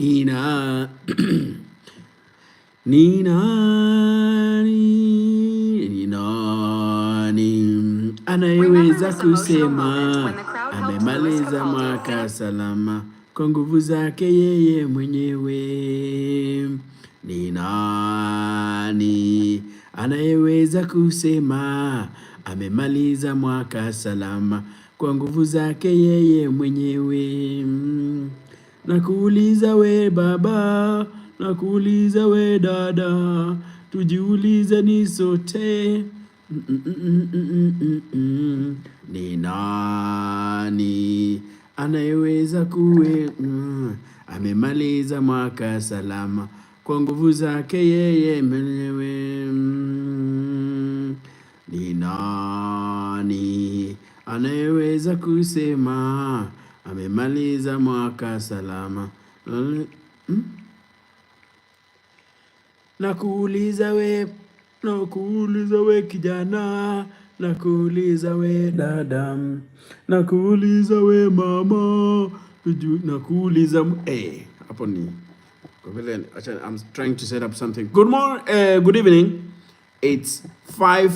Nina ni nani anayeweza kusema amemaliza mwaka salama kwa nguvu zake yeye mwenyewe? Ni nani anayeweza kusema amemaliza mwaka salama kwa nguvu zake yeye mwenyewe? Nakuuliza we baba, nakuuliza we dada, tujiulize ni sote. Ni nani anayeweza amemaliza mwaka salama kwa nguvu zake yeye mwenyewe? Ni nani anayeweza kusema amemaliza mwaka salama? Nakuuliza we kijana, nakuuliza we dada, nakuuliza we mama, nakuuliza hapo ni I'm trying to set up something. Good evening. It's 5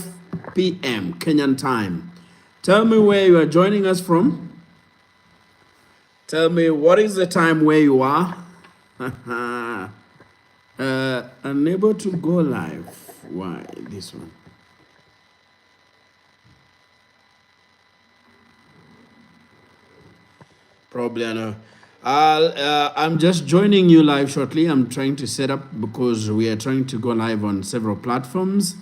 p.m. Kenyan time. Tell me where you are joining us from. Tell me what is the time where you are. Unable to go live. Why this one? Probably I know. I'm just joining you live shortly. I'm trying to set up because we are trying to go live on several platforms.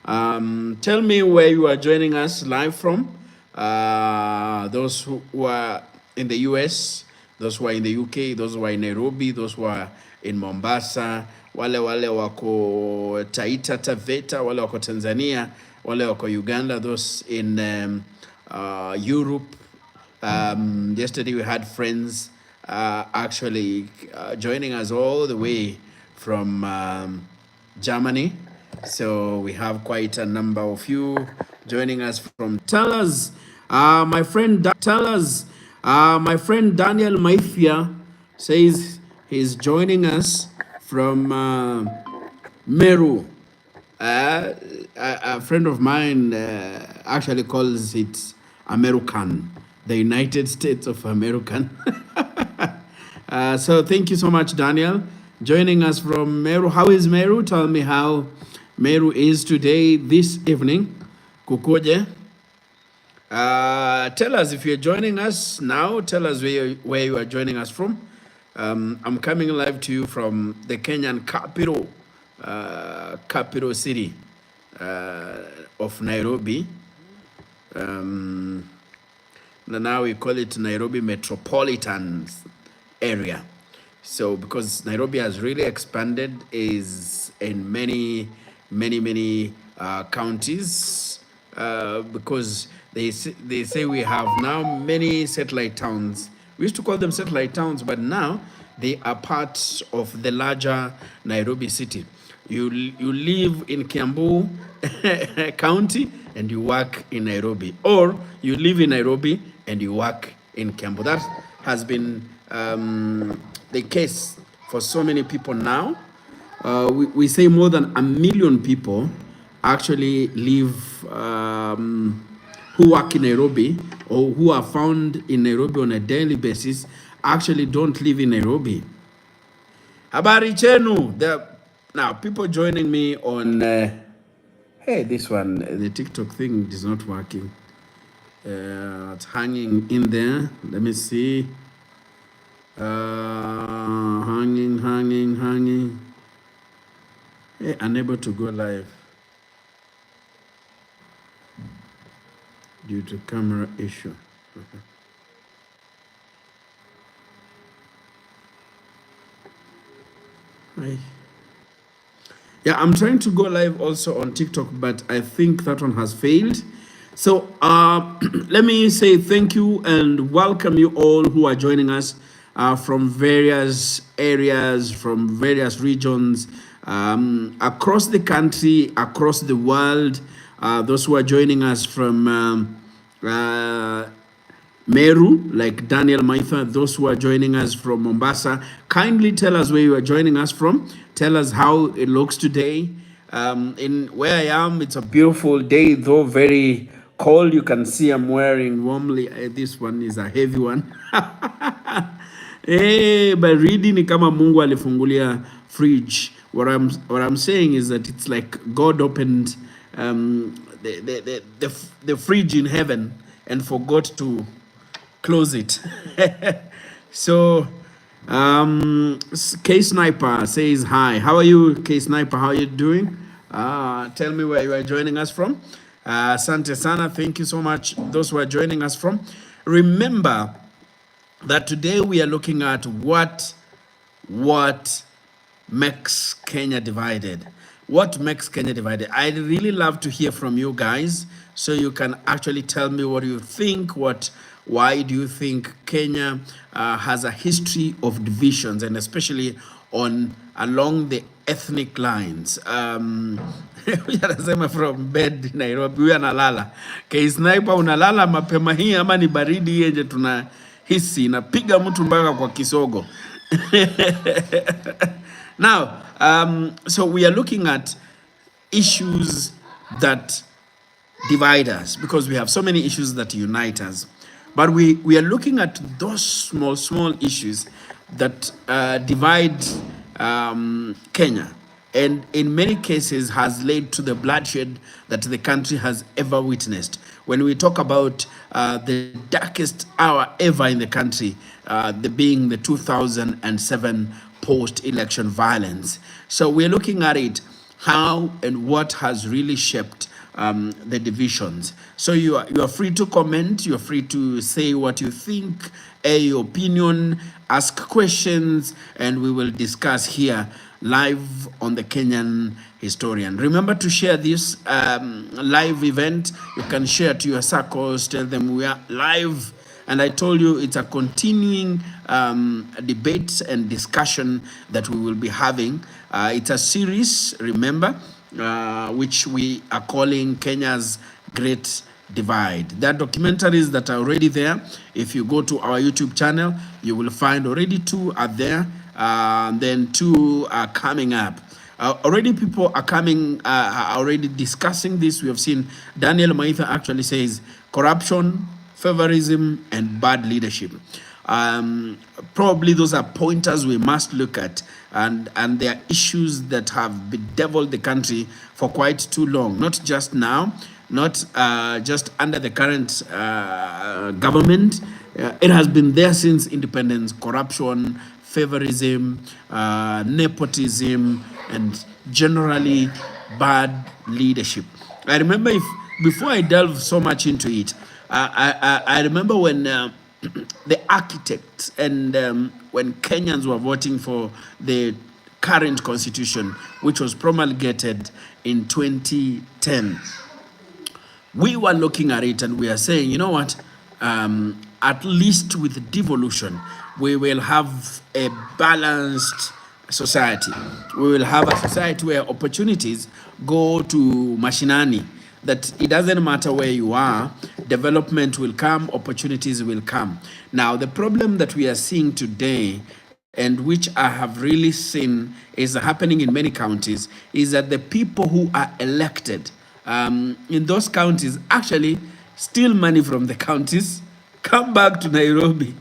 Tell me where you are joining us live from. Those who are in the US, those who are in the UK, those who are in Nairobi, those who are in Mombasa, wale wako Taita Taveta, wale wako Tanzania, wale wako Uganda, those in Europe. Yesterday we had friends actually joining us all the way from Germany. So we have quite a number of you joining us from. Tell us, my friend Daniel Maifia says he's joining us from Meru. A friend of mine actually calls it American, the United States of American. So thank you so much, Daniel, joining us from Meru. How is Meru? Tell me how Meru is today, this evening. Kukoje. Tell us if you're joining us now. Tell us where you are joining us from. I'm coming live to you from the Kenyan capital city of Nairobi. Now we call it Nairobi metropolitan area. So because Nairobi has really expanded, is in many counties, because they say we have now many satellite towns. We used to call them satellite towns, but now they are part of the larger Nairobi city. You live in Kiambu County and you work in Nairobi, or you live in Nairobi and you work in Kiambu. That has been the case for so many people now. We say more than 1 million people actually live, who work in Nairobi or who are found in Nairobi on a daily basis, actually don't live in Nairobi. Habari chenu. Now people joining me on, hey, this one, the TikTok thing is not working. It's hanging in there. Let me see. Hanging. Hey, unable to go live due to camera issue. Hi. Yeah, I'm trying to go live also on TikTok, but I think that one has failed. So let me say thank you and welcome you all who are joining us from various areas, from various regions, across the country, across the world. Those who are joining us from Meru, like Daniel Maitha, those who are joining us from Mombasa, kindly tell us where you are joining us from. Tell us how it looks today. In where I am, it's a beautiful day, though very cold. You can see I'm wearing warmly. This one is a heavy one. Baridi ni kama Mungu alifungulia fridge. What I'm saying is that it's like God opened the fridge in heaven and forgot to close it. So, K Sniper says hi. How are you, K Sniper? How are you doing? Tell me where you are joining us from. Asante sana. Thank you so much, those who are joining us from. Remember that today we are looking at what makes Kenya divided. What makes Kenya divided? I'd really love to hear from you guys, so you can actually tell me what you think. Why do you think Kenya has a history of divisions, and especially along the ethnic lines? Anasema from bed Nairobi, huyu analala. Sniper, unalala mapema hii ama ni baridi yenye tunahisi inapiga mtu mpaka kwa kisogo? Now, so we are looking at issues that divide us, because we have so many issues that unite us. But we are looking at those small issues that divide Kenya, and in many cases has led to the bloodshed that the country has ever witnessed. When we talk about the darkest hour ever in the country, being the 2007 post-election violence. So we're looking at it, how and what has really shaped the divisions. So you are free to comment, you're free to say what you think, your opinion, ask questions, and we will discuss here live on the Kenyan Historian. Remember to share this live event. You can share to your circles, tell them we are live. And I told you it's a continuing debate and discussion that we will be having. It's a series, remember, which we are calling Kenya's Great Divide. There are documentaries that are already there. If you go to our YouTube channel, you will find already 2 are there. Then 2 are coming up. Already people are coming, are already discussing this. We have seen Daniel Maitha actually says corruption, favorism, and bad leadership. Probably those are pointers we must look at, and they are issues that have bedeviled the country for quite too long. Not just now, not just under the current government. It has been there since independence. Corruption, favorism, nepotism, and generally bad leadership. I remember, before I delve so much into it, I remember when the architects and when Kenyans were voting for the current constitution, which was promulgated in 2010, we were looking at it and we are saying, you know what, at least with devolution, we will have a balanced society. We will have a society where opportunities go to mashinani, that it doesn't matter where you are, development will come, opportunities will come. Now, the problem that we are seeing today, and which I have really seen is happening in many counties, is that the people who are elected in those counties actually steal money from the counties, come back to Nairobi,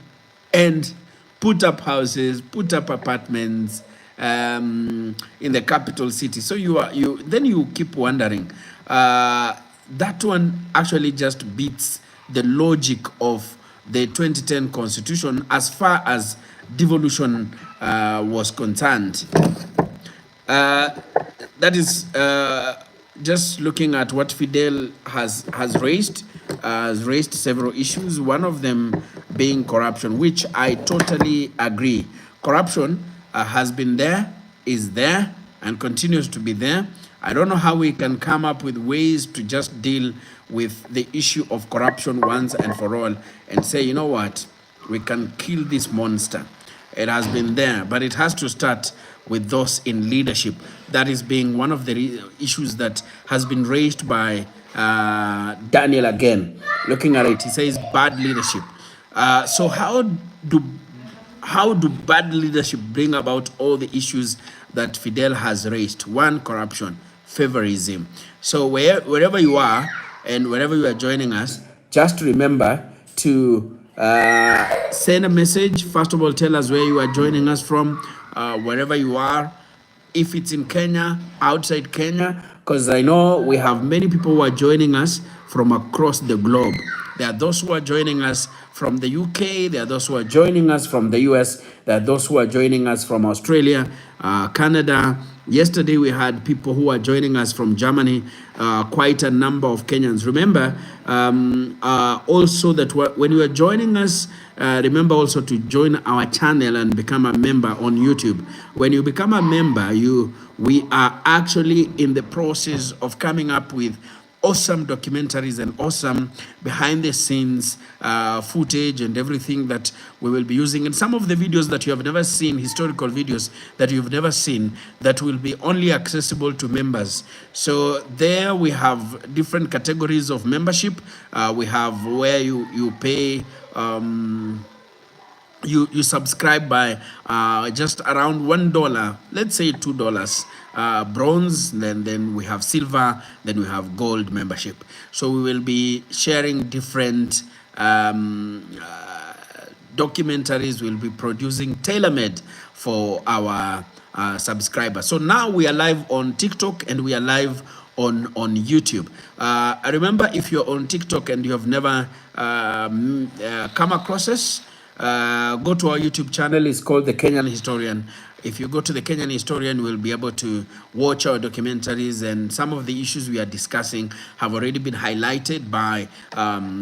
and put up houses, put up apartments in the capital city. So then you keep wondering. That one actually just beats the logic of the 2010 constitution as far as devolution was concerned. That is just looking at what Fidel has raised several issues, one of them being corruption, which I totally agree. Corruption has been there, is there, and continues to be there. I don't know how we can come up with ways to just deal with the issue of corruption once and for all and say, you know what, we can kill this monster. It has been there, but it has to start with those in leadership. That is being one of the issues that has been raised by Daniel again. Looking at it, he says bad leadership. So how do bad leadership bring about all the issues that Fidel has raised? One, corruption, favorism. So wherever you are and wherever you are joining us, just remember to send a message. First of all, tell us where you are joining us from, wherever you are. If it's in Kenya, outside Kenya, because I know we have many people who are joining us from across the globe. There are those who are joining us from the UK, there are those who are joining us from the US, there are those who are joining us from Australia, Canada. Yesterday we had people who are joining us from Germany, quite a number of Kenyans. Remember also that when you are joining us, remember also to join our channel and become a member on YouTube. When you become a member, we are actually in the process of coming up with awesome documentaries and awesome behind the scenes footage and everything that we will be using. And some of the videos that you have never seen, historical videos that you've never seen, that will be only accessible to members. So there we have different categories of membership. We have where you pay, you subscribe by just around $1, let's say $2, bronze, then we have silver, then we have gold membership. So we will be sharing different documentaries. We'll be producing tailor-made for our subscribers. So now we are live on TikTok and we are live on YouTube. I remember, if you're on TikTok and you have never come across us, go to our YouTube channel. It's called The Kenyan Historian. If you go to The Kenyan Historian, you will be able to watch our documentaries, and some of the issues we are discussing have already been highlighted by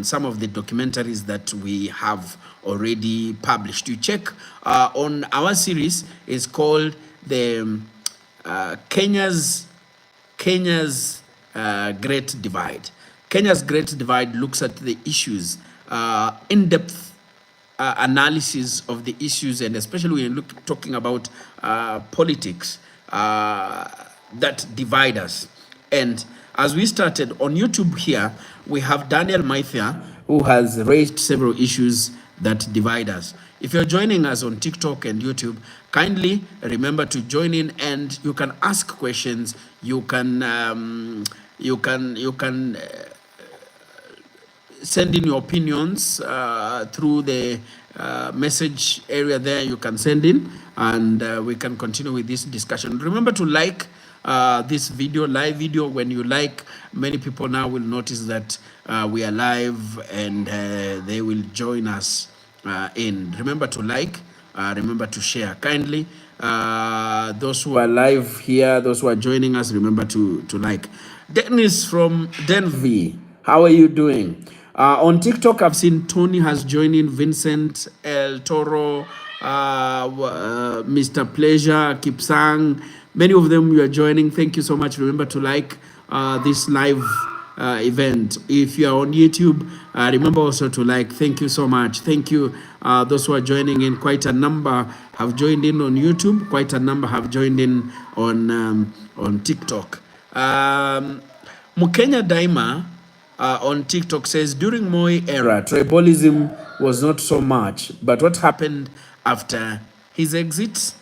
some of the documentaries that we have already published. You check on our series. It's called the Kenya's Great Divide. Kenya's Great Divide looks at the issues, in-depth analysis of the issues, and especially when you're talking about politics that divide us. And as we started on YouTube here, we have Daniel Maithia, who has raised several issues that divide us. If you're joining us on TikTok and YouTube, kindly remember to join in, and you can ask questions. You can send in your opinions through the message area there. You can send in, and we can continue with this discussion. Remember to like this video, live video. When you like, many people now will notice that we are live, and they will join us in. Remember to like, remember to share. Kindly, those who are live here, those who are joining us, remember to like. Dennis from Denver, how are you doing? On TikTok, I've seen Tony has joined in, Vincent, El Toro, Mr. Pleasure, Kipsang. Many of them you are joining. Thank you so much. Remember to like this live event. If you are on YouTube, remember also to like. Thank you so much. Thank you. Those who are joining in, quite a number have joined in on YouTube. Quite a number have joined in on TikTok. Mukenya Daima on TikTok says, during Moi era, tribalism was not so much, but what happened after his exit?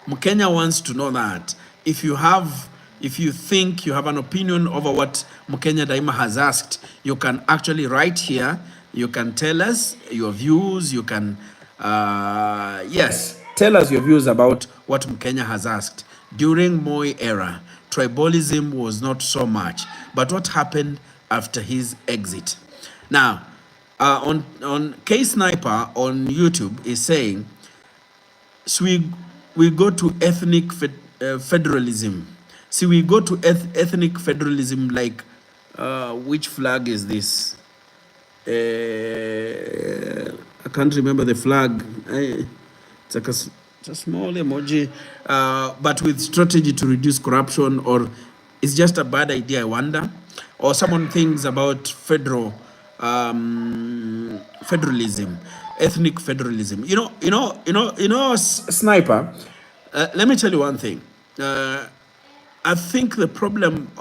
Mukenya wants to know that. If you think you have an opinion over what Mukenya Daima has asked, you can actually write here. You can tell us your views. You can, yes, tell us your views about what Mukenya has asked. During Moi era, tribalism was not so much, but what happened after his exit? Now, on K Sniper on YouTube is saying, so we go to ethnic federalism. See, we go to ethnic federalism, like which flag is this? I can't remember the flag. It's like it's a small emoji, but with strategy to reduce corruption, or it's just a bad idea, I wonder. Or someone thinks about federalism, ethnic federalism. You know, Sniper. Let me tell you one thing. I think the problem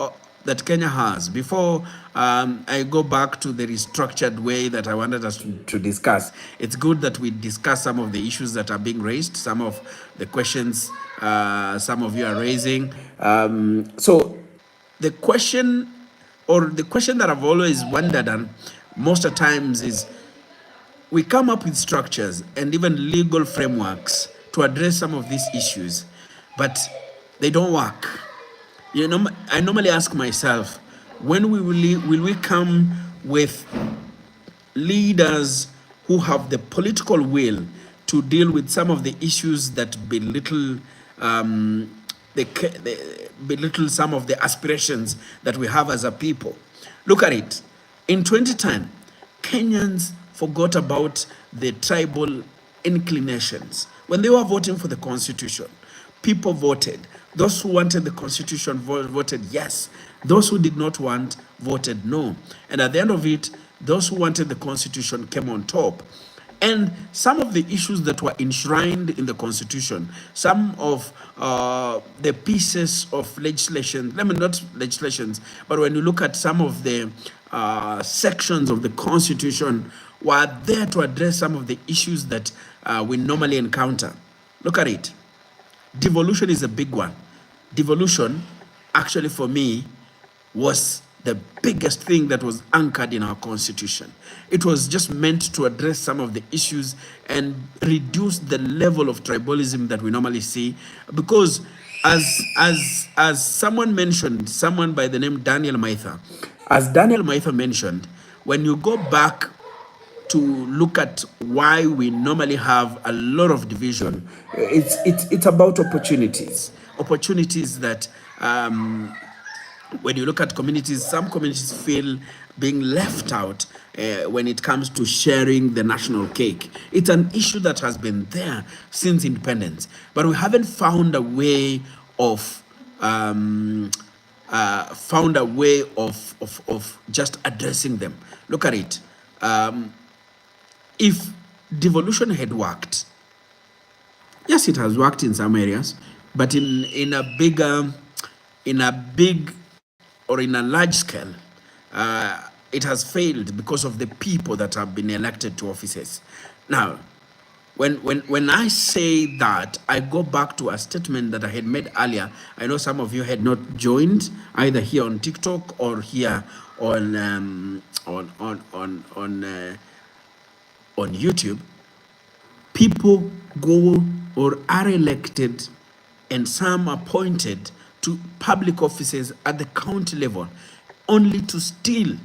that Kenya has. Before I go back to the restructured way that I wanted us to discuss, it's good that we discuss some of the issues that are being raised, some of the questions some of you are raising. So the question that I've always wondered, and most of the times, is we come up with structures and even legal frameworks to address some of these issues, but they don't work. You know, I normally ask myself, when will we come with leaders who have the political will to deal with some of the issues that belittle belittle some of the aspirations that we have as a people? Look at it. In 2010, Kenyans forgot about the tribal inclinations. When they were voting for the constitution, people voted. Those who wanted the constitution voted yes. Those who did not want voted no. And at the end of it, those who wanted the constitution came on top. And some of the issues that were enshrined in the constitution, some of the pieces of legislation, not legislations, but when you look at some of the sections of the constitution, were there to address some of the issues that we normally encounter. Look at it. Devolution is a big one. Devolution, actually, for me, was the biggest thing that was anchored in our constitution. It was just meant to address some of the issues and reduce the level of tribalism that we normally see. Because as someone mentioned, someone by the name Daniel Maitha, as Daniel Maitha mentioned, when you go back to look at why we normally have a lot of division, it's about opportunities that when you look at communities, some communities feel being left out when it comes to sharing the national cake. It's an issue that has been there since independence, but we haven't found a way of just addressing them. Look at it. If devolution had worked, yes, it has worked in some areas, but in a large scale, it has failed because of the people that have been elected to offices. Now, when I say that, I go back to a statement that I had made earlier. I know some of you had not joined either here on TikTok or here on YouTube. People go or are elected and some appointed to public offices at the county level only to steal.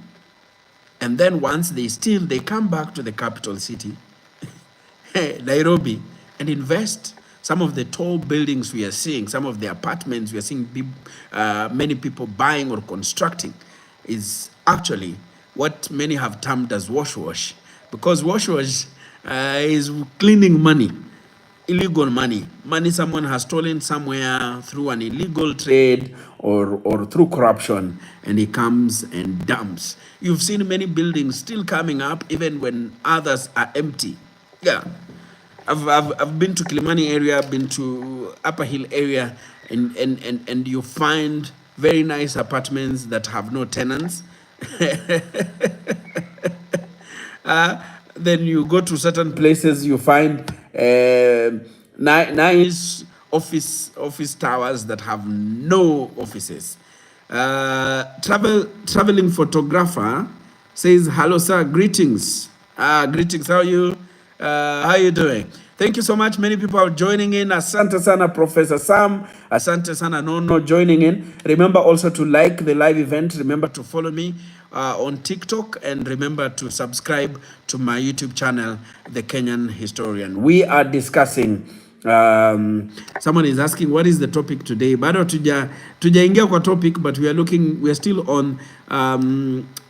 And then once they steal, they come back to the capital city, Nairobi, and invest. Some of the tall buildings we are seeing, some of the apartments we are seeing many people buying or constructing is actually what many have termed as wash, because wash is cleaning money, illegal money someone has stolen somewhere through an illegal trade or through corruption, and he comes and dumps. You've seen many buildings still coming up even when others are empty. Yeah, I've been to Kilimani area, been to Upper Hill area, and you find very nice apartments that have no tenants. Then you go to certain places, you find nice office towers that have no offices. Traveling photographer says, "Hello, sir. Greetings. Greetings. How are you doing? Thank you so much. Many people are joining in. Asante sana, Professor Sam. Asante sana, Nono, joining in. Remember also to like the live event. Remember to follow me on TikTok, and remember to subscribe to my YouTube channel, The Kenyan Historian. We are discussing. Someone is asking, what is the topic today? Bado tujaingia kwa topic, but we are still on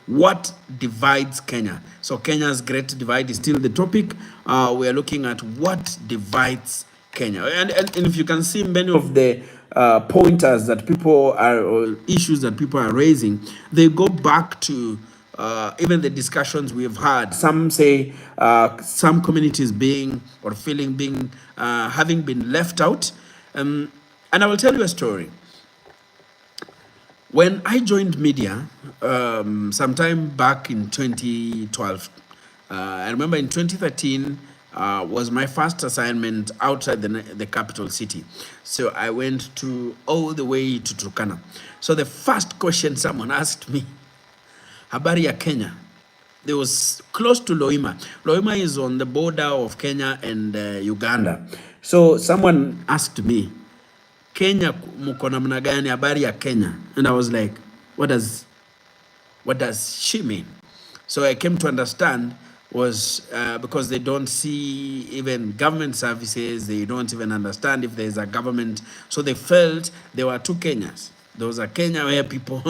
what divides Kenya. So Kenya's great divide is still the topic. We are looking at what divides Kenya. And if you can see many of the pointers that people are, or issues that people are raising, they go back to even the discussions we've had. Some say some communities being or feeling being having been left out. And I will tell you a story. When I joined media, sometime back in 2012, I remember in 2013 was my first assignment outside the capital city. So I went to all the way to Turkana. So the first question someone asked me, habari ya Kenya. There was close to Loima. Loima is on the border of Kenya and Uganda. So someone asked me, Kenya muko namna gani, habari ya Kenya? And I was like, what does she mean? So I came to understand was because they don't see even government services, they don't even understand if there's a government. So they felt there were two Kenyas. There was a Kenya where people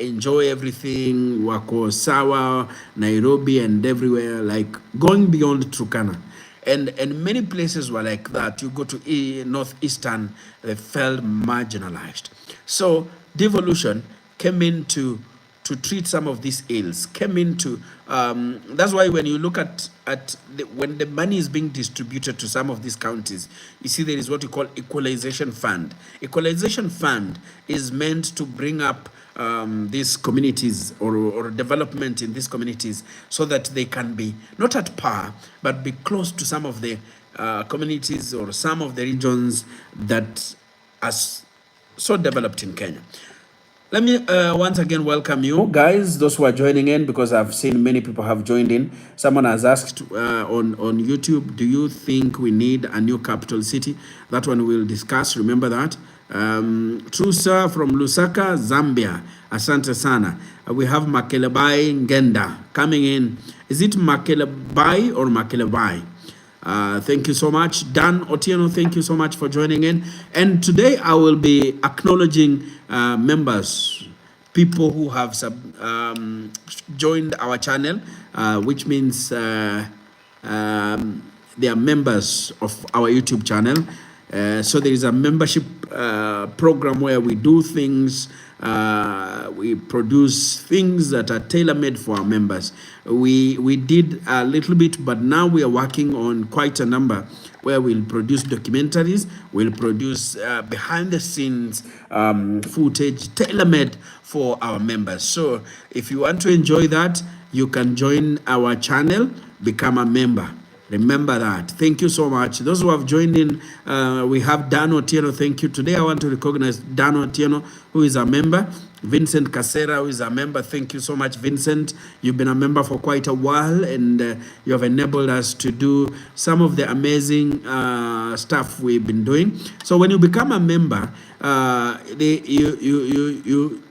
enjoy everything, wako sawa, Nairobi and everywhere, like going beyond Turkana. And many places were like that. You go to northeastern, they felt marginalized. So devolution came in to treat some of these ills, came into, that's why when you look at when the money is being distributed to some of these counties, you see there is what you call equalization fund. Equalization fund is meant to bring up these communities or development in these communities so that they can be not at par, but be close to some of the communities or some of the regions that are so developed in Kenya. Let me once again welcome you guys, those who are joining in, because I've seen many people have joined in. Someone has asked on YouTube, do you think we need a new capital city? That one we'll discuss, remember that. True sir from Lusaka, Zambia, asante sana. We have Makelebai Ngenda coming in. Is it Makelebai or Makelebai? Thank you so much. Dan Otieno, thank you so much for joining in. And today I will be acknowledging members, people who have joined our channel, which means they are members of our YouTube channel. So there is a membership program where we do things, we produce things that are tailor-made for our members. We did a little bit, but now we are working on quite a number where we'll produce documentaries, we'll produce behind-the-scenes footage tailor-made for our members. So if you want to enjoy that, you can join our channel, become a member. Remember that. Thank you so much. Those who have joined in, we have Dan Otieno. Thank you. Today I want to recognize Dan Otieno, who is a member. Vincent Casera, who is a member. Thank you so much, Vincent. You've been a member for quite a while, and you have enabled us to do some of the amazing stuff we've been doing. So when you become a member,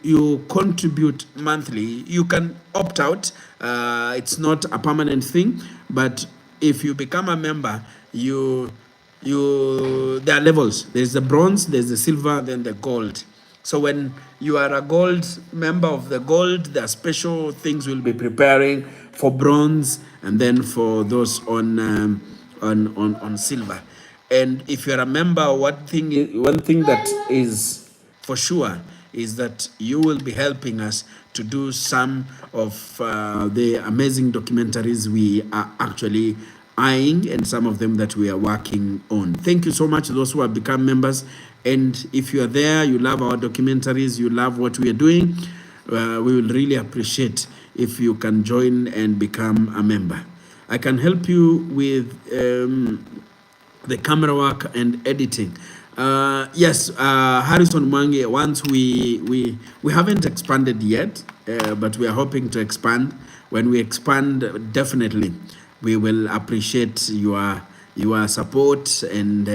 you contribute monthly. You can opt out. It's not a permanent thing, but if you become a member, there are levels. There's the bronze, there's the silver, then the gold. So when you are a gold member of the gold, there are special things we'll be preparing for bronze, and then for those on silver. And if you're a member, one thing that is for sure is that you will be helping us to do some of the amazing documentaries we are actually eyeing, and some of them that we are working on. Thank you so much to those who have become members. And if you are there, you love our documentaries, you love what we are doing, we will really appreciate if you can join and become a member. I can help you with the camera work and editing. Yes, Harrison Mwangi, once we haven't expanded yet, but we are hoping to expand. When we expand, definitely we will appreciate your support and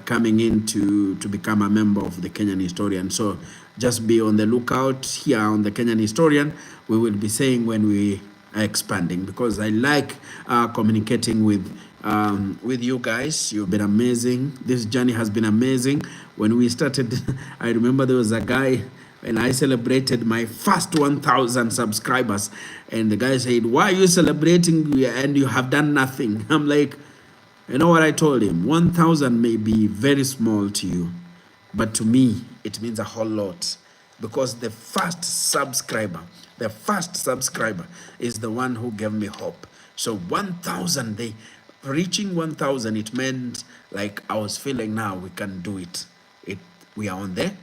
coming in to become a member of the Kenyan Historian. So just be on the lookout here on the Kenyan Historian. We will be saying when we are expanding, because I like communicating with you guys. You've been amazing. This journey has been amazing. When we started, I remember there was a guy, and I celebrated my first 1,000 subscribers, and the guy said, why are you celebrating and you have done nothing? I'm like, you know what I told him? 1,000 may be very small to you, but to me, it means a whole lot, because the first subscriber is the one who gave me hope. So 1,000, reaching 1,000, it meant like I was feeling now we can do it. We are on there.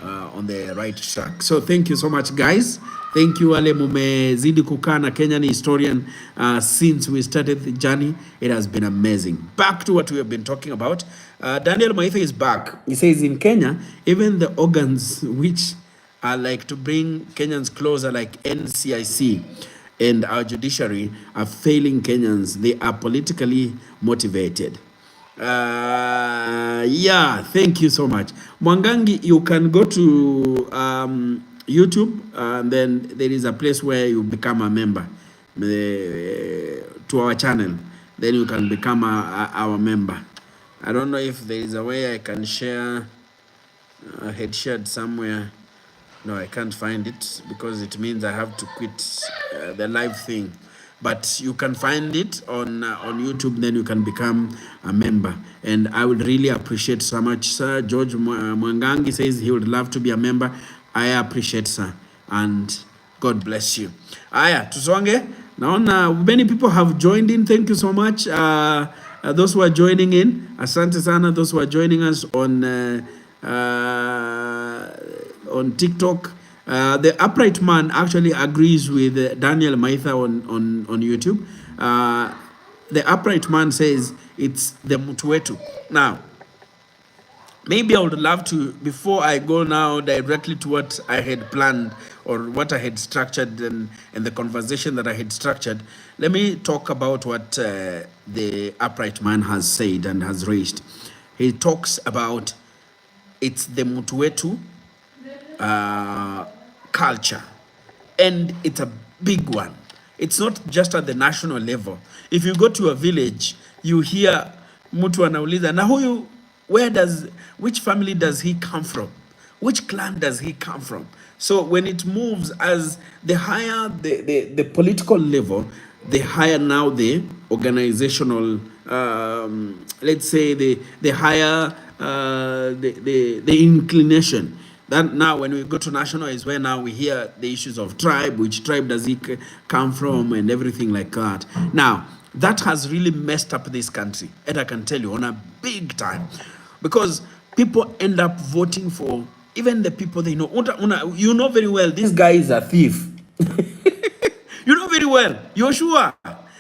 on the right track. So thank you so much, guys. Thank you wale mumezidi kukaa na Kenyan historian since we started the journey. It has been amazing. Back to what we have been talking about. Daniel Maitha is back. He says in Kenya, even the organs which are like to bring Kenyans closer, like NCIC and our judiciary, are failing Kenyans. They are politically motivated. Yeah, thank you so much. Mwangangi, you can go to YouTube, and then there is a place where you become a member to our channel. Then you can become our member. I don't know if there is a way I can share. I had shared somewhere. No, I can't find it because it means I have to quit the live thing. But you can find it on YouTube, then you can become a member. And I would really appreciate so much, sir. George Mwangangi says he would love to be a member. I appreciate, sir. And God bless you. Aya, tusonge. Naona many people have joined in. Thank you so much. Those who are joining in, asante sana. Those who are joining us on TikTok. The upright man actually agrees with Daniel Maitha on YouTube. The upright man says it's the Mutuetu. Now, maybe I would love to, before I go now directly to what I had planned or what I had structured and the conversation that I had structured, let me talk about what the upright man has said and has raised. He talks about it's the Mutuetu culture, and it's a big one. It's not just at the national level. If you go to a village, you hear mtu anauliza na huyu, which family does he come from? Which clan does he come from? So when it moves, as the higher the political level, the higher now the organizational, let's say the higher the inclination. That now when we go to national is where now we hear the issues of tribe, which tribe does he come from and everything like that. Now, that has really messed up this country, and I can tell you on a big time, because people end up voting for even the people they know. You know very well this guy is a thief. You know very well, you're sure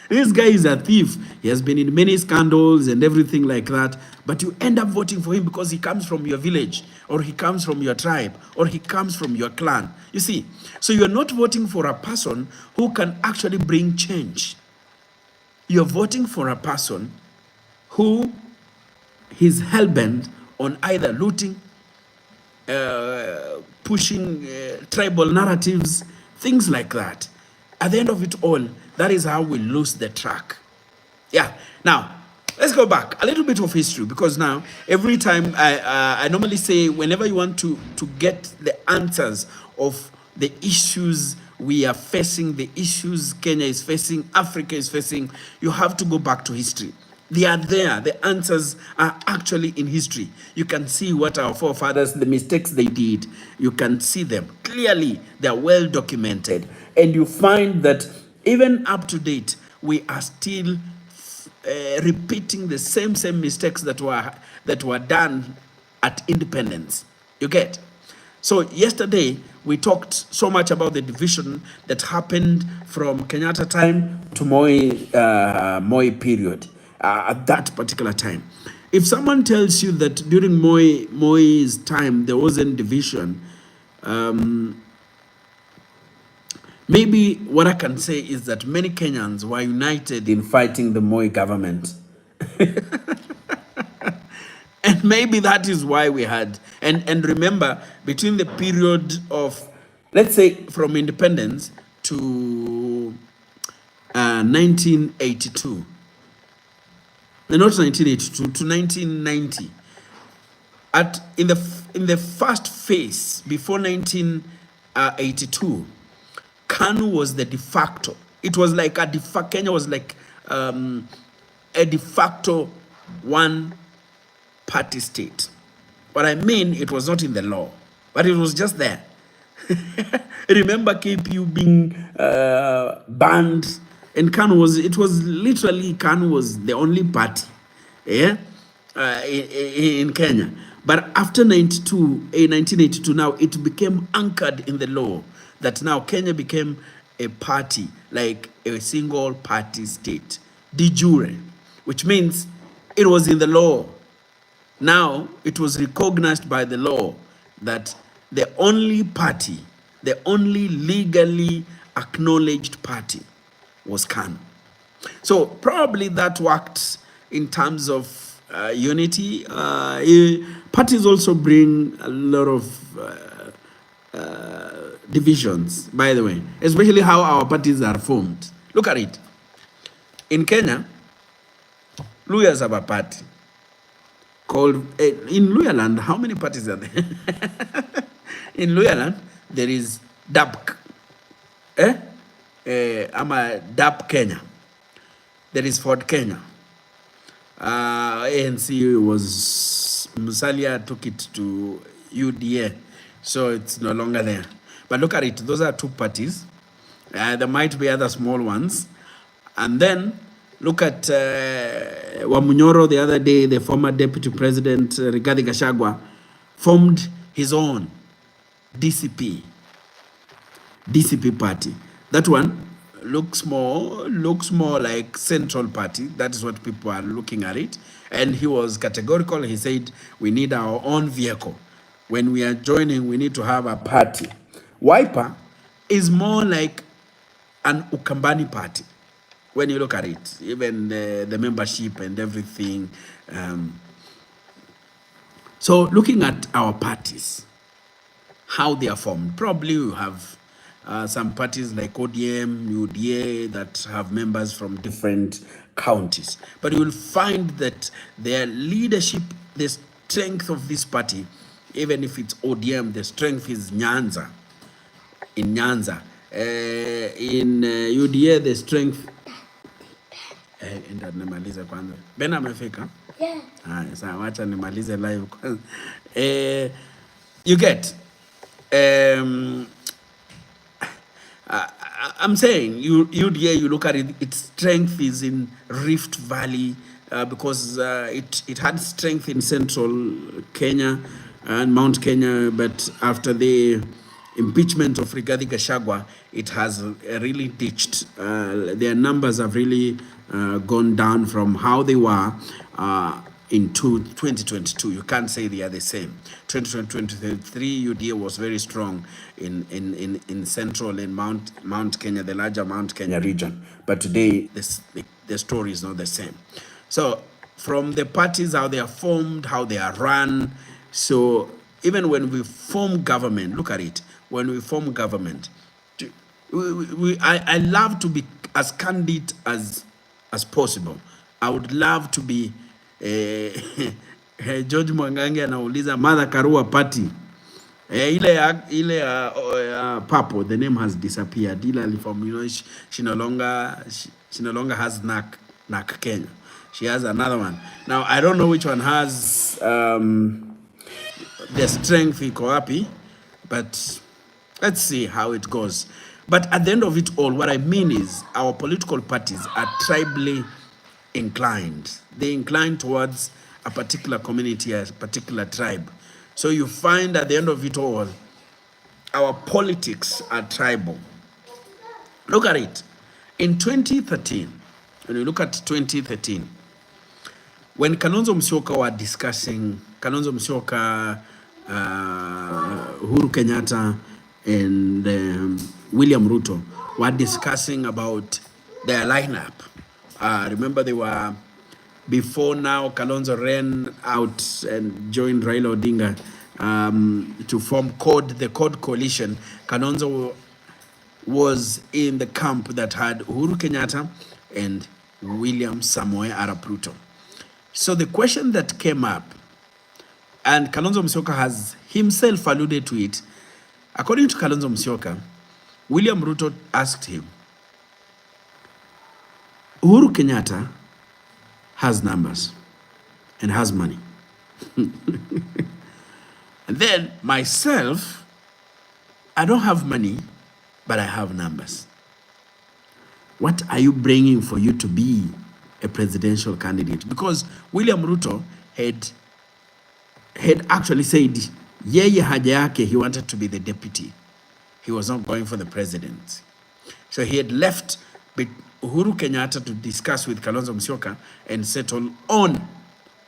this guy is a thief. He has been in many scandals and everything like that, but you end up voting for him because he comes from your village, or he comes from your tribe, or he comes from your clan. You see, so you're not voting for a person who can actually bring change. You're voting for a person who is hell-bent on either looting, pushing tribal narratives, things like that. At the end of it all, that is how we lose the track. Yeah. Now, let's go back a little bit of history, because now every time I normally say, whenever you want to get the answers of the issues we are facing, the issues Kenya is facing, Africa is facing, you have to go back to history. They are there. The answers are actually in history. You can see what our forefathers, the mistakes they did. You can see them clearly. They are well documented. And you find that even up to date, we are still repeating the same mistakes that were done at independence. You get? So yesterday, we talked so much about the division that happened from Kenyatta time to Moi period. At that particular time, if someone tells you that during Moi's time there wasn't division, maybe what I can say is that many Kenyans were united in fighting the Moi government. And maybe that is why we had, and remember, between the period of, let's say, from independence to 1982, not 1982 to 1990. In the first phase before 1982, KANU was the de facto. It was like Kenya was like a de facto one-party state. What I mean, it was not in the law, but it was just there. Remember KPU being banned. And KANU was literally the only party, yeah, in Kenya. But after 1982, now it became anchored in the law that now Kenya became a party, like a single party state, de jure, which means it was in the law. Now it was recognized by the law that the only party, the only legally acknowledged party was KANU. So probably that worked in terms of unity. Parties also bring a lot of divisions, by the way, especially how our parties are formed. Look at it. In Kenya, Luyas have a party called, in Luyaland, how many parties are there? In Luyaland, there is DAP, I'm a DAP Kenya. There is Ford Kenya. ANC was, Musalia took it to UDA, so it's no longer there. But look at it, those are two parties. There might be other small ones. And then look at Wamunyoro the other day, the former deputy president, Rigathi Gachagua, formed his own DCP party. That one looks more like Central Party. That is what people are looking at it. And he was categorical. He said, we need our own vehicle. When we are joining, we need to have a party. Wiper is more like an Ukambani party. When you look at it, even the membership and everything. So looking at our parties, how they are formed, probably you have some parties like ODM, UDA that have members from different counties. But you will find that their leadership, the strength of this party, even if it's ODM, the strength is Nyanza. In Nyanza. In UDA, the strength... Enda nimalize kwanza. Ben amefika? Yeah. Sawa, wacha nimalize live kwanza. You get... I'm saying, UDA, you look at it, its strength is in Rift Valley because it had strength in central Kenya and Mount Kenya, but after the impeachment of Rigathi Gachagua, it has really ditched. Their numbers have really gone down from how they were in 2022. You can't say they are the same. 2023, UDA was very strong in central and Mount Kenya, the larger Mount Kenya region. But today, the story is not the same. So from the parties, how they are formed, how they are run. So even when we form government, look at it. When we form government, I love to be as candid as possible. I would love to be George Mwangangi anauliza Martha Karua party. Ile Papo, the name has disappeared. From, you know, she no longer has NAC Kenya. She has another one. Now I don't know which one has the strength iko wapi, but let's see how it goes. But at the end of it all, what I mean is our political parties are tribally inclined. They incline towards a particular community, a particular tribe. So you find at the end of it all, our politics are tribal. Look at it. In 2013, when you look at 2013, when Kalonzo Musyoka were discussing, Kalonzo Musyoka, Uhuru Kenyatta, and William Ruto were discussing about their lineup. Remember, they were, before now, Kalonzo ran out and joined Raila Odinga to form the CORD coalition. Kalonzo was in the camp that had Uhuru Kenyatta and William Samoei Arap Ruto. So the question that came up, and Kalonzo Musyoka has himself alluded to it, according to Kalonzo Musyoka, William Ruto asked him, Uhuru Kenyatta has numbers and has money. And then myself, I don't have money, but I have numbers. What are you bringing for you to be a presidential candidate? Because William Ruto had had actually said yeye haja yake, he wanted to be the deputy. He was not going for the presidency. So he had left Uhuru Kenyatta to discuss with Kalonzo Musyoka and settle on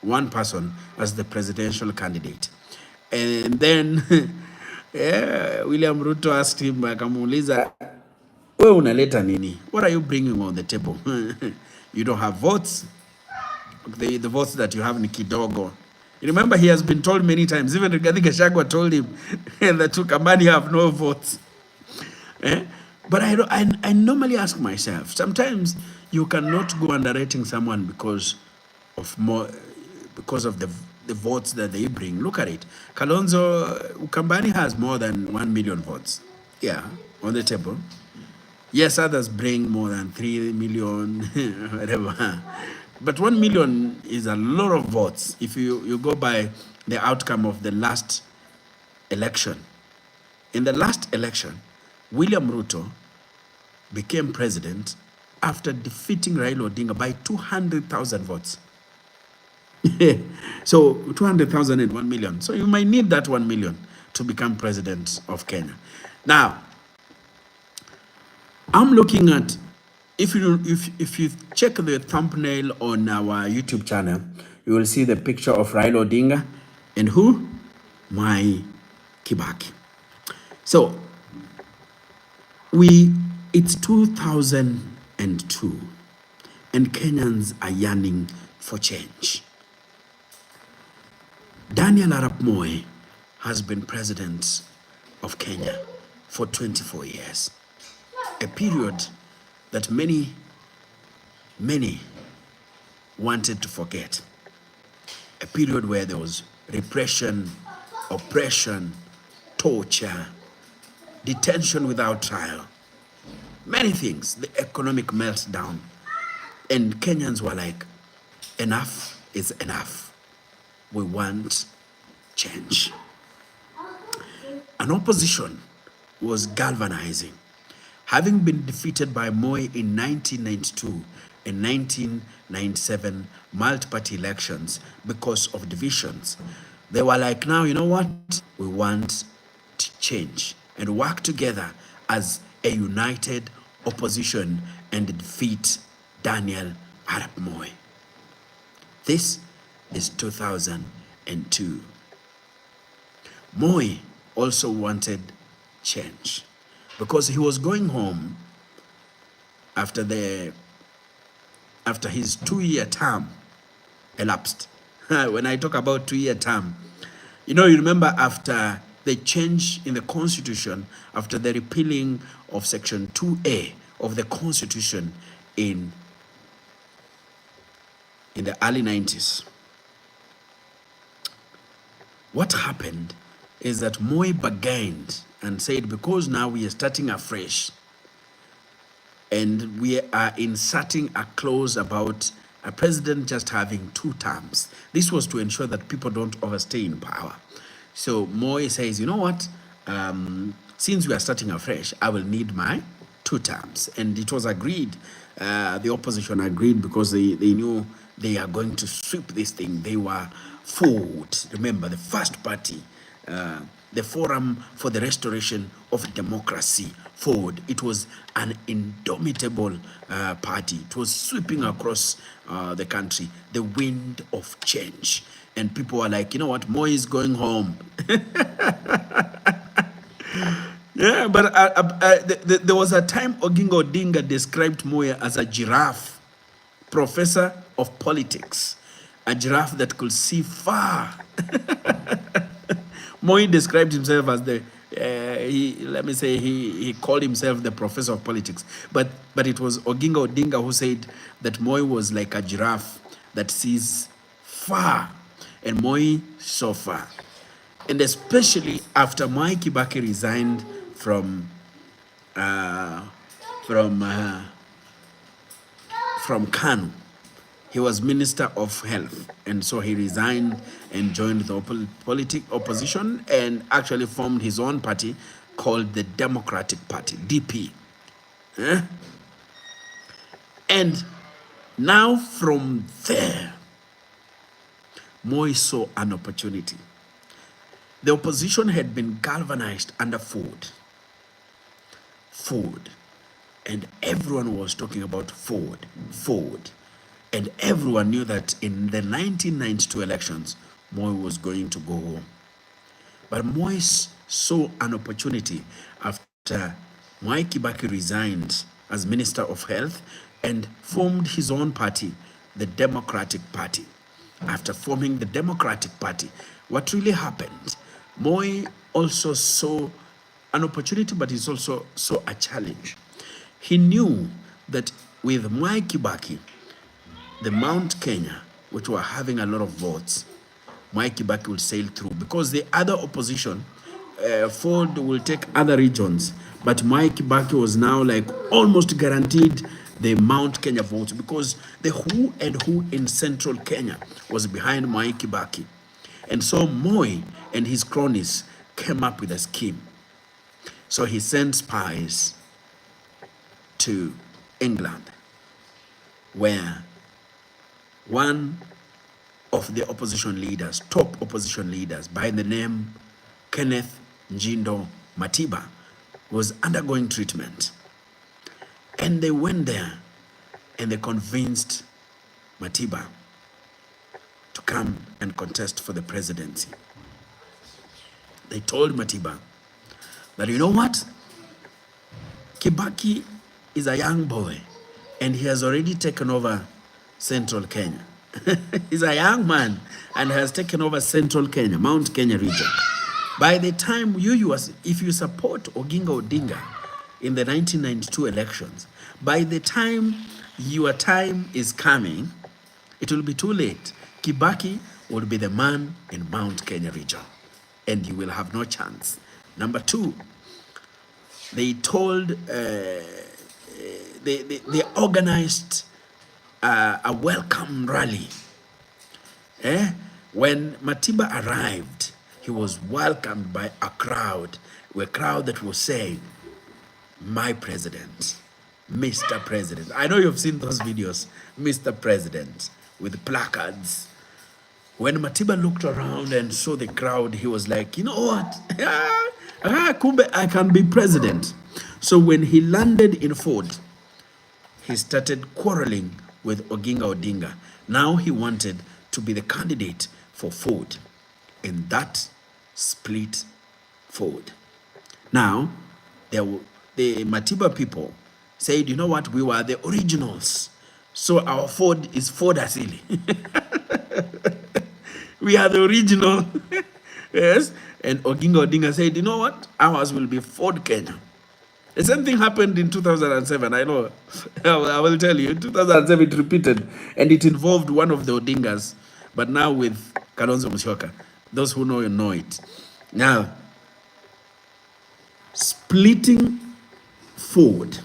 one person as the presidential candidate. And then yeah, William Ruto asked him, akamuuliza, wewe unaleta nini? What are you bringing on the table? You don't have votes. The votes that you have ni kidogo. Remember, he has been told many times, even Rigathi Gachagua told him that Tukambani have no votes. But I normally ask myself, sometimes you cannot go underrating someone because of the votes that they bring. Look at it. Kalonzo Ukambani has more than 1 million votes. Yeah, on the table. Yes, others bring more than 3 million, whatever. But 1 million is a lot of votes if you go by the outcome of the last election. In the last election, William Ruto became president after defeating Raila Odinga by 200,000 votes. So 200,000 and 1 million. So you might need that 1 million to become president of Kenya. Now, I'm looking at, if you check the thumbnail on our YouTube channel, you will see the picture of Raila Odinga and who? My Kibaki. So it's 2002 and Kenyans are yearning for change. Daniel Arap Moi has been president of Kenya for 24 years. A period that many wanted to forget. A period where there was repression, oppression, torture, detention without trial, many things, the economic meltdown. And Kenyans were like, enough is enough. We want change. An opposition was galvanizing. Having been defeated by Moi in 1992 and 1997 multi-party elections because of divisions, they were like, now, you know what? We want to change and work together as a united opposition and defeat Daniel Arap Moi. This is 2002. Moi also wanted change because he was going home after his 2-year term elapsed. When I talk about 2-year term, you remember after the change in the constitution, after the repealing of section 2A of the constitution in the early 90s, what happened is that Moi bargained and said, because now we are starting afresh and we are inserting a clause about a president just having 2 terms. This was to ensure that people don't overstay in power. So Moi says, you know what? Since we are starting afresh, I will need my 2 terms. And it was agreed. The opposition agreed because they knew they are going to sweep this thing. They were forward. Remember, the first party, the Forum for the Restoration of Democracy, forward. It was an indomitable party. It was sweeping across the country, the wind of change. And people were like, you know what, Moi is going home. Yeah, but there was a time Odinga described Moi as a giraffe, professor of politics, a giraffe that could see far. Moi described himself as he called himself the professor of politics. But it was Odinga who said that Moi was like a giraffe that sees far, and Moi saw far. And especially after Mwai Kibaki resigned from KANU. He was Minister of Health, and so he resigned and joined the opposition and actually formed his own party called the Democratic Party, DP. And now from there, Moi saw an opportunity. The opposition had been galvanized under Ford. And everyone was talking about Ford. And everyone knew that in the 1992 elections, Moi was going to go home. But Moi saw an opportunity after Mwai Kibaki resigned as Minister of Health and formed his own party, the Democratic Party. After forming the Democratic Party, what really happened? Moi also saw an opportunity, but he also saw a challenge. He knew that with Mwai Kibaki, the Mount Kenya, which were having a lot of votes, Mwai Kibaki will sail through because the other opposition, Ford will take other regions, but Mwai Kibaki was now like almost guaranteed the Mount Kenya votes because the who and who in central Kenya was behind Mwai Kibaki. And so Moi and his cronies came up with a scheme. So he sent spies to England, where one of the opposition leaders, top opposition leaders, by the name Kenneth Njindo Matiba, was undergoing treatment. And they went there and they convinced Matiba to come and contest for the presidency. They told Matiba that, you know what? Kibaki is a young boy and he has already taken over central Kenya. He's a young man and has taken over central Kenya, Mount Kenya region. By the time if you support Odinga in the 1992 elections, by the time your time is coming, it will be too late. Kibaki will be the man in Mount Kenya region and you will have no chance. Number two, they told, they organized a welcome rally. When Matiba arrived, he was welcomed by a crowd that was saying, "My president, Mr. President." I know you've seen those videos, Mr. President, with placards. When Matiba looked around and saw the crowd, he was like, you know what? Kumbe, I can be president. So when he landed in Ford, he started quarreling with Odinga. Now he wanted to be the candidate for Ford, and that split Ford. Now, the Matiba people said, you know what, we were the originals, so our Ford is Ford Asili. We are the original. Yes. And Odinga said, you know what, ours will be Ford Kenya. The same thing happened in 2007. I know. I will tell you. In 2007, it repeated, and it involved one of the Odingas, but now with Kalonzo Musyoka. Those who know it. Now, splitting Ford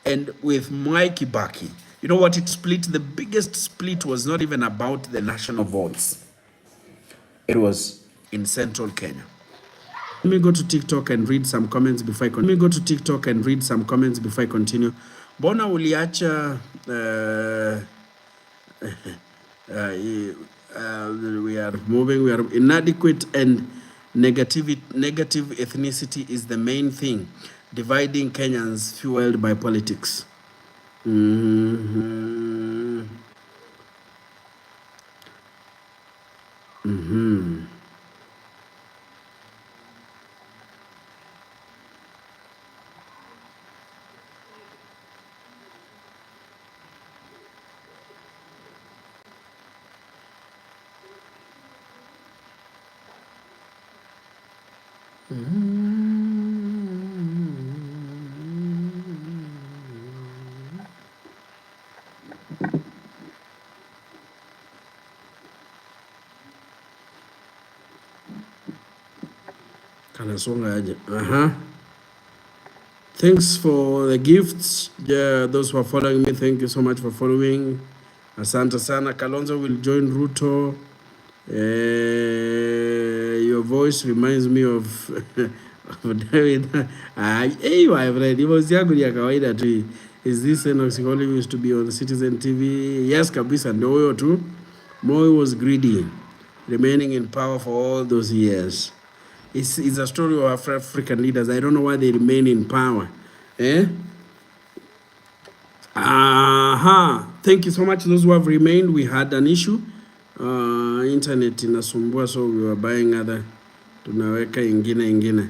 and with Mwai Kibaki, you know what it split? The biggest split was not even about the national votes. It was in central Kenya. Let me go to TikTok and read some comments before I continue. Bona uliacha we are moving, we are inadequate, and negative ethnicity is the main thing dividing Kenyans, fueled by politics. Thanks for the gifts. Yeah, those who are following me, thank you so much for following. Asante sana. Kalonzo will join Ruto. Your voice reminds me of David. Hey, my friend, it was ya kawaida tu. Is this Enoch Sikoli used to be on Citizen TV? Yes, kabisa, ndio huyo tu. Moi was greedy. remaining in power for all those years. It's a story of African leaders. I don't know why they remain in power. Eh? Thank you so much. Those who have remained, we had an issue. Internet inasumbua, so we were buying other. Tunaweka ingine.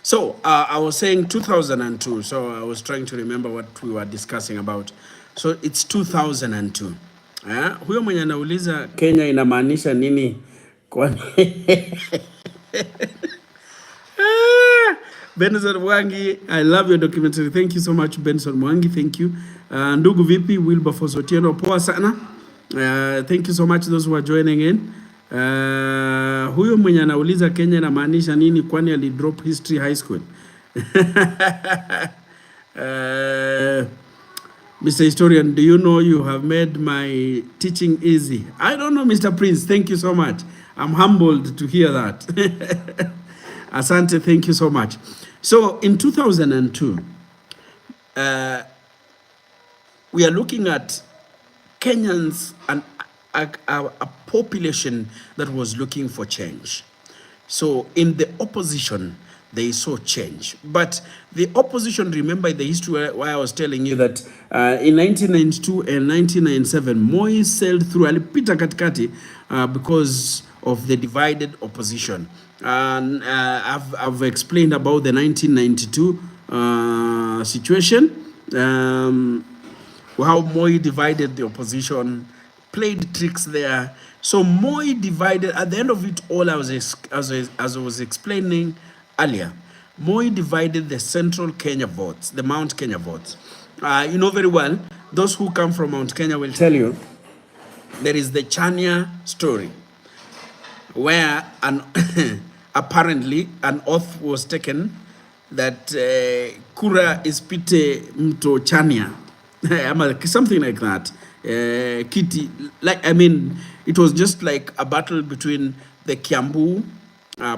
So I was saying 2002. So I was trying to remember what we were discussing about. So it's 2002. Huyo mwenye anauliza Kenya inamaanisha nini? Kwani Benson Mwangi, I love your documentary. Thank you so much, Benson Mwangi. Thank you. Ndugu vipi, Wilberforce Otieno, poa sana. Thank you so much those who are joining in. Huyo mwenye anauliza Kenya inamaanisha nini kwani alidrop history high school. Mr. Historian, do you know you have made my teaching easy? I don't know, Mr. Prince. Thank you so much. I'm humbled to hear that. Asante, thank you so much. So in 2002, we are looking at Kenyans and a population that was looking for change. So in the opposition, they saw change. But the opposition, remember the history where I was telling you that in 1992 and 1997, Moi sailed through alipita katikati because of the divided opposition. And I've explained about the 1992 situation, how Moi divided the opposition, played tricks there. So Moi divided, at the end of it all, as I was explaining earlier, Moi divided the central Kenya votes, the Mount Kenya votes. You know very well, those who come from Mount Kenya will tell you, there is the Chania story, where apparently an oath was taken that kura ispite mto Chania, something like that. Kitty, like, I mean, it was just like a battle between the Kiambu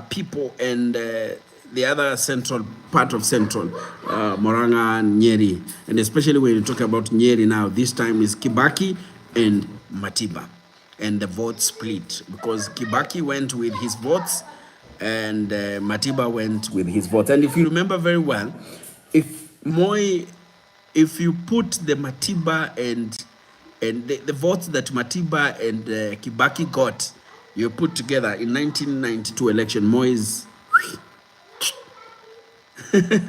people and the other central part of central, Moranga and Nyeri. And especially when you talk about Nyeri now, this time is Kibaki and Matiba. And the votes split because Kibaki went with his votes and Matiba went with his votes. And if you remember very well, if you put the Matiba and the votes that Matiba and Kibaki got, you put together in 1992 election, Moi's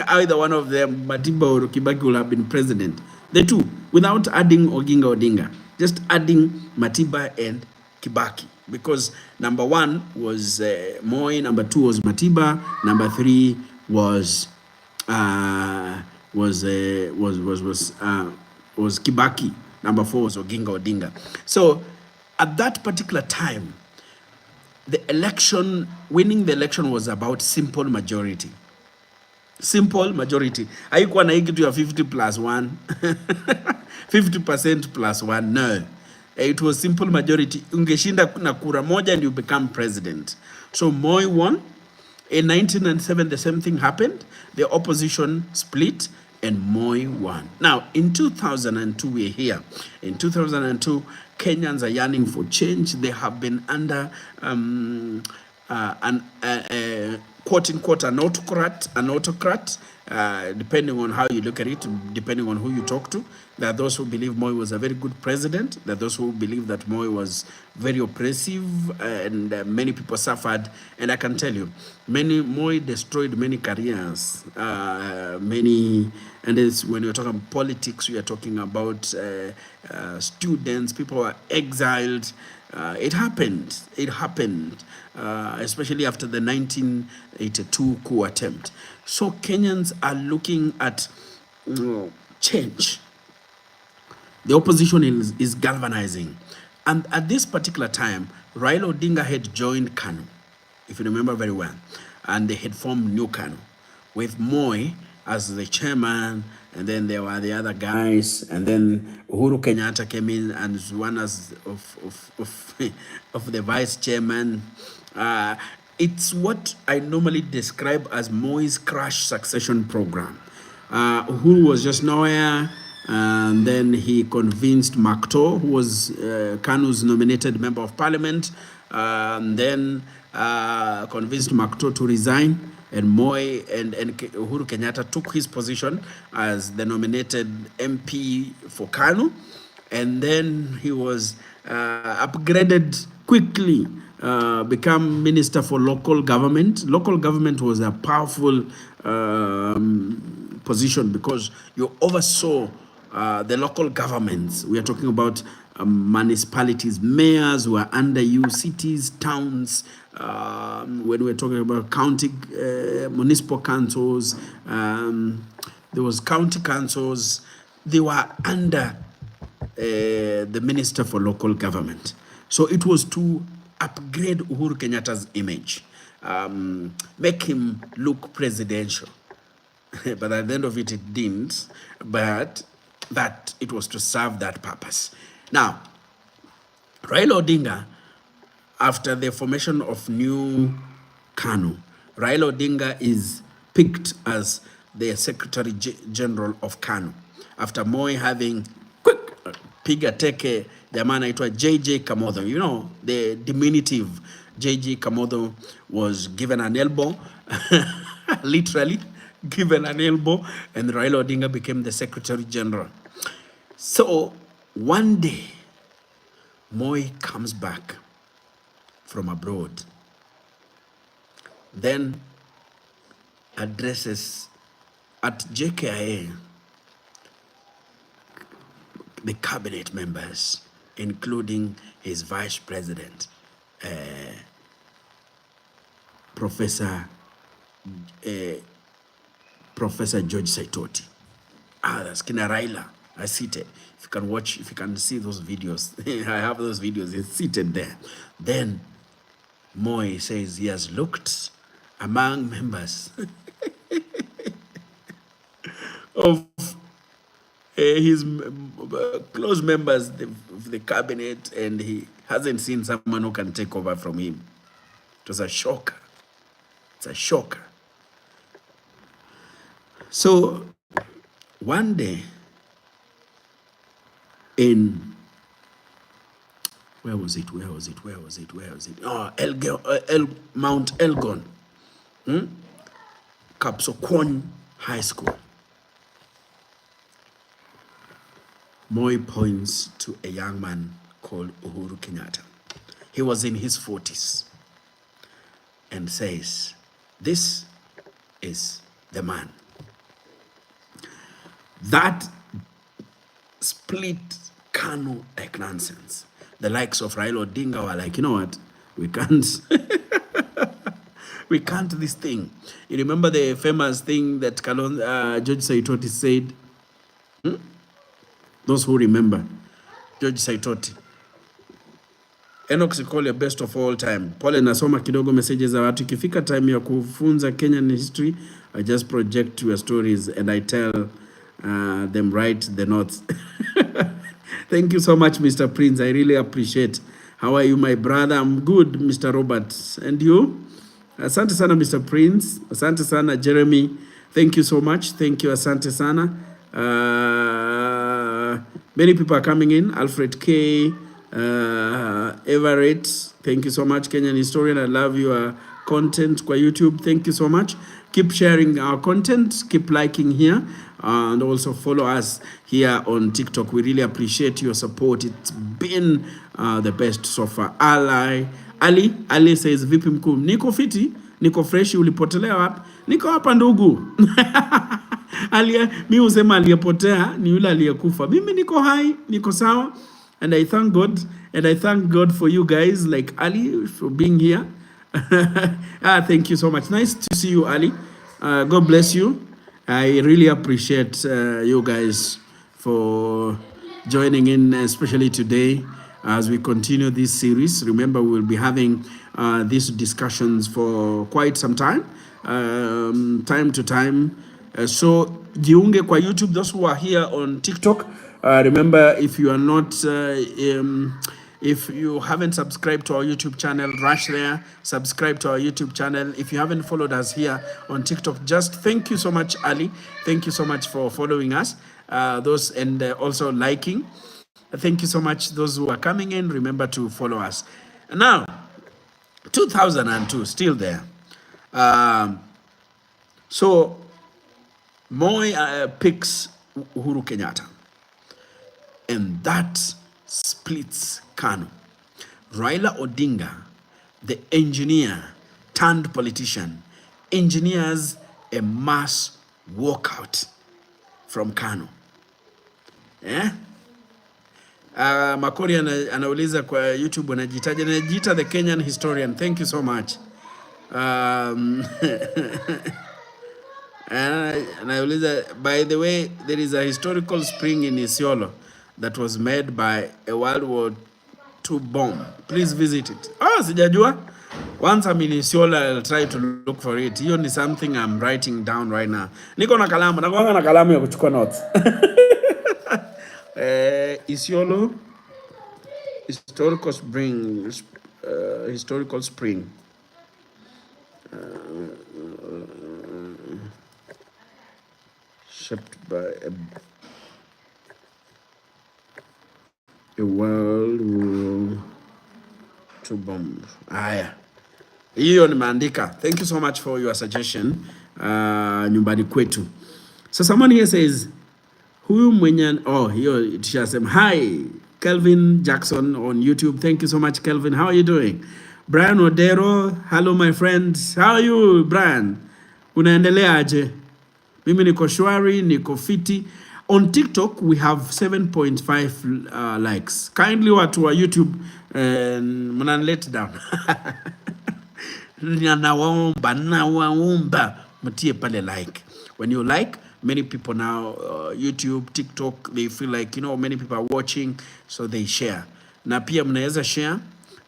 either one of them, Matiba or Kibaki, will have been president. The two, without adding Odinga, just adding Matiba and Kibaki, because number one was Moi, number two was Matiba, number three was Kibaki. Number four was Odinga. So at that particular time, winning the election was about simple majority. Simple majority. Haikuwa na hii kitu ya 50 plus 1. 50% plus 1. No. It was simple majority. Ungeshinda na kura moja and you become president. So Moi won. In 1997, the same thing happened. The opposition split and Moi won. Now, in 2002, we're here. In 2002, Kenyans are yearning for change. They have been under quote unquote an autocrat, depending on how you look at it, depending on who you talk to. There are those who believe Moi was a very good president. There are those who believe that Moi was very oppressive and many people suffered. And I can tell you, Moi destroyed many careers, and it's, when you're talking politics, we are talking about students, people were exiled. It happened, especially after the 1982 coup attempt. So Kenyans are looking at change. The opposition is galvanizing. And at this particular time, Raila Odinga had joined KANU, if you remember very well. And they had formed New KANU with Moi as the chairman, and then there were the other guys, and then Uhuru Kenyatta came in and one as of the vice chairman. It's what I normally describe as Moi's crash succession program. Uhuru was just nowhere, and then he convinced Makto, who was Kanu's nominated member of parliament, and then convinced Makto to resign, and Moi and Uhuru Kenyatta took his position as the nominated MP for Kanu, and then he was upgraded quickly, become Minister for Local Government. Local government was a powerful position because you oversaw the local governments. We are talking about municipalities, mayors were under you, cities, towns. When we're talking about county, municipal councils, there was county councils. They were under the Minister for Local Government. So it was to upgrade Uhuru Kenyatta's image, make him look presidential. But at the end of it, it didn't. But that it was to serve that purpose. Now, Raila Odinga, after the formation of new KANU, Raila Odinga is picked as the Secretary General of KANU. After Moi having piga teke jamaa anaitwa JJ Kamotho. You know, the diminutive JJ Kamotho was given an elbow, literally given an elbow, and Raila Odinga became the Secretary General. So one day, Moi comes back from abroad, then addresses at JKIA the cabinet members, including his vice president, Professor George Saitoti. That's Kina Raila are seated. If you can watch, if you can see those videos, I have those videos, he's seated there. Then Moi says he has looked among members of his close members of the cabinet, and he hasn't seen someone who can take over from him. It was a shocker. It's a shocker. So one day in where was it? Oh, Mount Elgon, Kapsokon High School. Moi points to a young man called Uhuru Kenyatta. He was in his 40s and says, "This is the man." That split KANU like nonsense. The likes of Raila Odinga were like, you know what? We can't. We can't this thing. You remember the famous thing that George Saitoti said? Those who remember, George Saitoti. Enoch Sikole, best of all time. Pole nasoma kidogo messages za watu. Ikifika time ya kufunza Kenyan history, I just project your stories and I tell them right the notes. Thank you so much, Mr. Prince. I really appreciate. How are you, my brother? I'm good, Mr. Robert. And you? Asante sana, Mr. Prince. Asante sana, Jeremy. Thank you so much. Thank you, asante sana. Many people are coming in. Alfred K. Everett. Thank you so much, Kenyan historian. I love your content kwa YouTube. Thank you so much. Keep sharing our content. Keep liking here. And also follow us here on TikTok. We really appreciate your support. It's been the best so far. Ali says, vipi mkuu? Niko fiti, niko freshi, ulipotelea wapi? Niko hapa ndugu. Mi usema aliyepotea ni yule aliyekufa. Mimi niko hai, niko sawa. And I thank God. And I thank God for you guys like Ali for being here. Thank you so much. Nice to see you, Ali. God bless you. I really appreciate you guys for joining in, especially today as we continue this series. Remember, we will be having these discussions for quite some time, time to time. So jiunge kwa YouTube. Those who are here on TikTok, remember, if you are not if you haven't subscribed to our YouTube channel, rush there, subscribe to our YouTube channel. If you haven't followed us here on TikTok, just thank you so much, Ali. Thank you so much for following us. Those and also liking. Thank you so much. Those who are coming in, remember to follow us. Now, 2002, still there. So Moi picks Uhuru Kenyatta, and that splits KANU. Raila Odinga, the engineer turned politician, engineers a mass walkout from KANU. Yeah? Makori anauliza kwa YouTube, anajiita the Kenyan historian. Thank you so much. Anauliza, by the way, there is a historical spring in Isiolo that was made by a World War II bomb. Please visit it. Oh, sijajua. Once I'm in Isiolo, I'll try to look for it. Hiyo ni something I'm writing down right now. Niko na kalamu, nakuanga na kalamu ya kuchukua notes. Isiolo historical spring, historical spring. Shaped by a World War II bomb. Haya, hiyo nimeandika. Thank you so much for your suggestion. Nyumbani kwetu. So someone here says, huyu mwenye, oh, hiyo tushasema. Hi, Kelvin Jackson on YouTube. Thank you so much, Kelvin. How are you doing? Brian Odero, hello my friend. How are you, Brian? Unaendelea aje? Mimi niko shwari, niko fiti. On TikTok, we have 7.5 likes. Kindly watu wa YouTube, mna let down. Nawaomba, mtie pale like. When you like, many people now, YouTube, TikTok, they feel like, you know, many people are watching, so they share. Na pia mnaweza share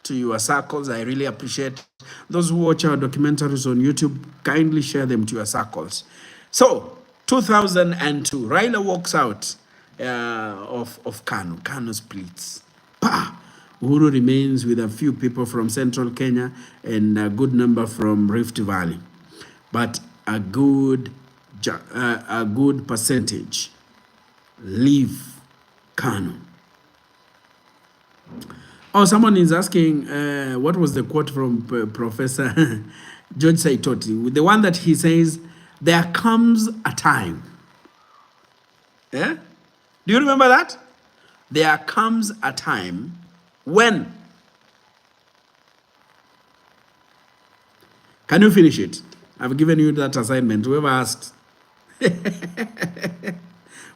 to your circles. I really appreciate those who watch our documentaries on YouTube. Kindly share them to your circles. So, 2002, Raila walks out of KANU. KANU splits. Pa! Uhuru remains with a few people from central Kenya and a good number from Rift Valley. But a good percentage leave KANU. Oh, someone is asking, what was the quote from Professor George Saitoti? The one that he says, there comes a time. Yeah? Do you remember that? There comes a time when. Can you finish it? I've given you that assignment. Whoever asked.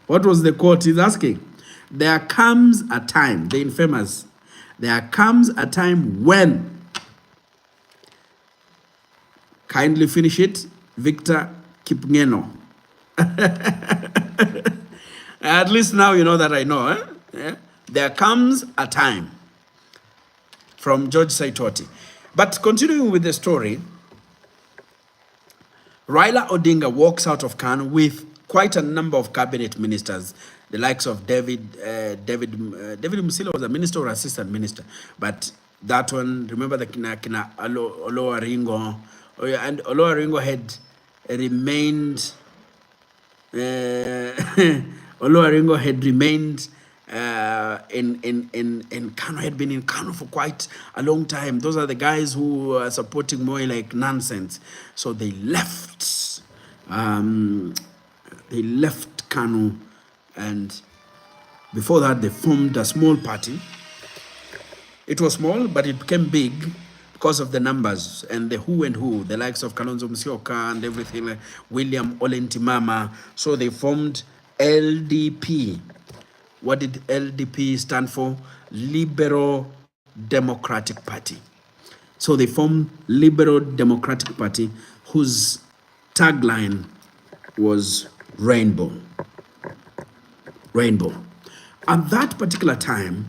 What was the quote he's asking? There comes a time, the infamous, there comes a time when. Kindly finish it, Victor Kipngeno. At least now you know that I know. Yeah? There comes a time, from George Saitoti. But continuing with the story, Raila Odinga walks out of KANU with quite a number of cabinet ministers, the likes of David Musila was a minister or assistant minister, but that one, remember the kina Olo Aringo, and Olo Aringo had remained. Olo Aringo had remained in KANU, had been in KANU for quite a long time. Those are the guys who are supporting Moi like nonsense. So they left. They left KANU, and before that they formed a small party. It was small, but it became big because of the numbers and the who and who, the likes of Kalonzo Musyoka and everything, like William Ole Ntimama. So they formed LDP. What did LDP stand for? Liberal Democratic Party. So they formed Liberal Democratic Party, whose tagline was Rainbow. Rainbow. At that particular time,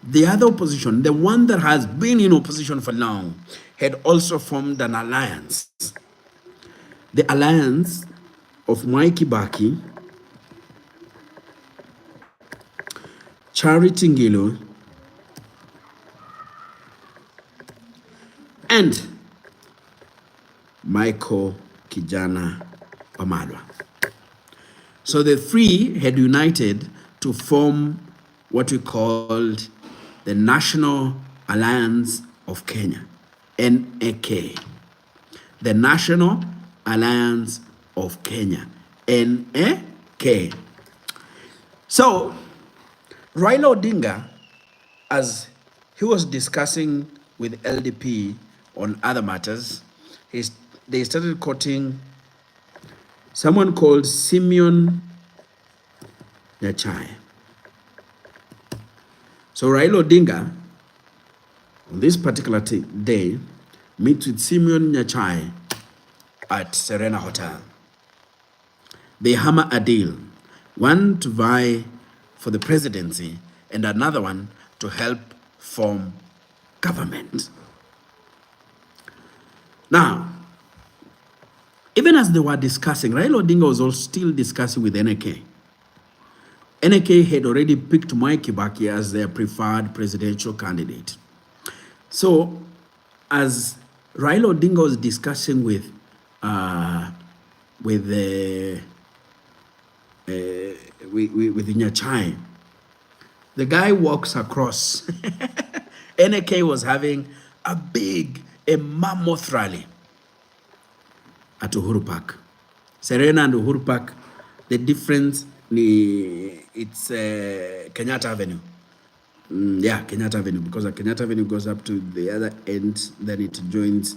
the other opposition, the one that has been in opposition for long, had also formed an alliance. The alliance of Mwai Kibaki, Charity Ngilu, and Michael Kijana Wamalwa. So the three had united to form what we called the National Alliance of Kenya, NAK. The National Alliance of Kenya, NAK. So Raila Odinga, as he was discussing with LDP on other matters, they started quoting someone called Simeon Nyachai. So Raila Odinga, on this particular day, meets with Simeon Nyachai at Serena Hotel. They hammer a deal, one to vie for the presidency and another one to help form government. Now, even as they were discussing, Raila Odinga was also still discussing with NAK. NAK had already picked Mwai Kibaki as their preferred presidential candidate. So, as Raila Odinga was discussing with Nyachai, the guy walks across. NAK was having a mammoth rally at Uhuru Park. Serena and Uhuru Park, the difference, it's Kenyatta Avenue. Yeah, Kenyatta Avenue, because Kenyatta Avenue goes up to the other end, then it joins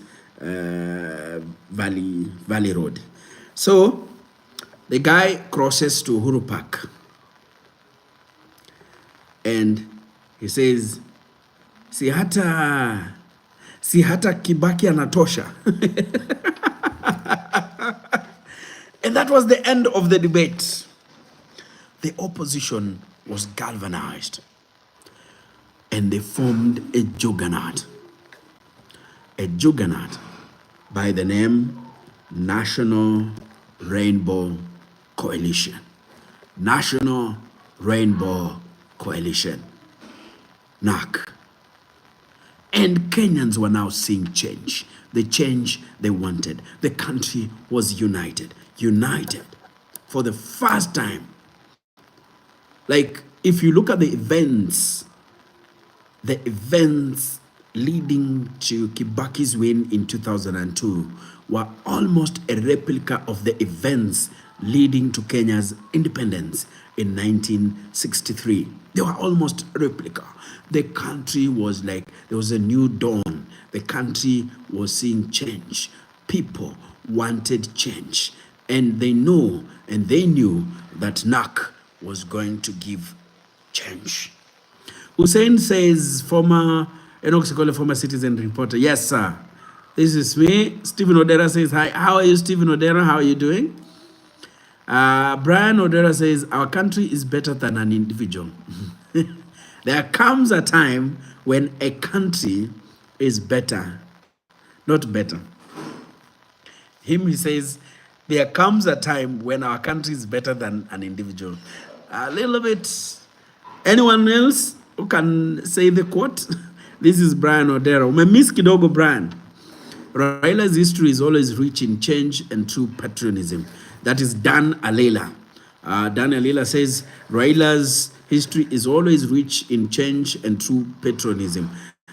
Valley Road. So the guy crosses to Uhuru Park and he says, si hata Kibaki anatosha. And that was the end of the debate. The opposition was galvanized and they formed a juggernaut by the name National Rainbow Coalition. National Rainbow Coalition, NAC. And Kenyans were now seeing change, the change they wanted. The country was united for the first time. Like, if you look at the events leading to Kibaki's win in 2002 were almost a replica of the events leading to Kenya's independence in 1963. They were almost a replica. The country was like, there was a new dawn. The country was seeing change. People wanted change. And they knew that NAC was going to give change. Hussein says, former citizen reporter. Yes, sir. This is me. Stephen Odera says, hi. How are you, Stephen Odera? How are you doing? Brian Odera says, our country is better than an individual. There comes a time when a country is better, not better. He says, there comes a time when our country is better than an individual. A little bit. Anyone else who can say the quote? This is Brian Odera. Umemiss kidogo, Brian. Raila's history is always rich in change and true patriotism. That is Dan Alela. Dan Alela says, Raila's history is always rich in change and true patriotism.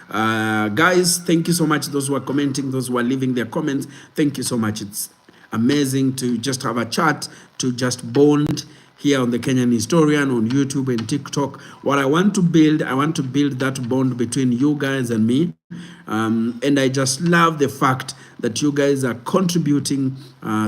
Guys, thank you so much. Those who are commenting, those who are leaving their comments, thank you so much. It's amazing to just have a chat, to just bond here on the Kenyan Historian, on YouTube and TikTok. What I want to build that bond between you guys and me. And I just love the fact that you guys are contributing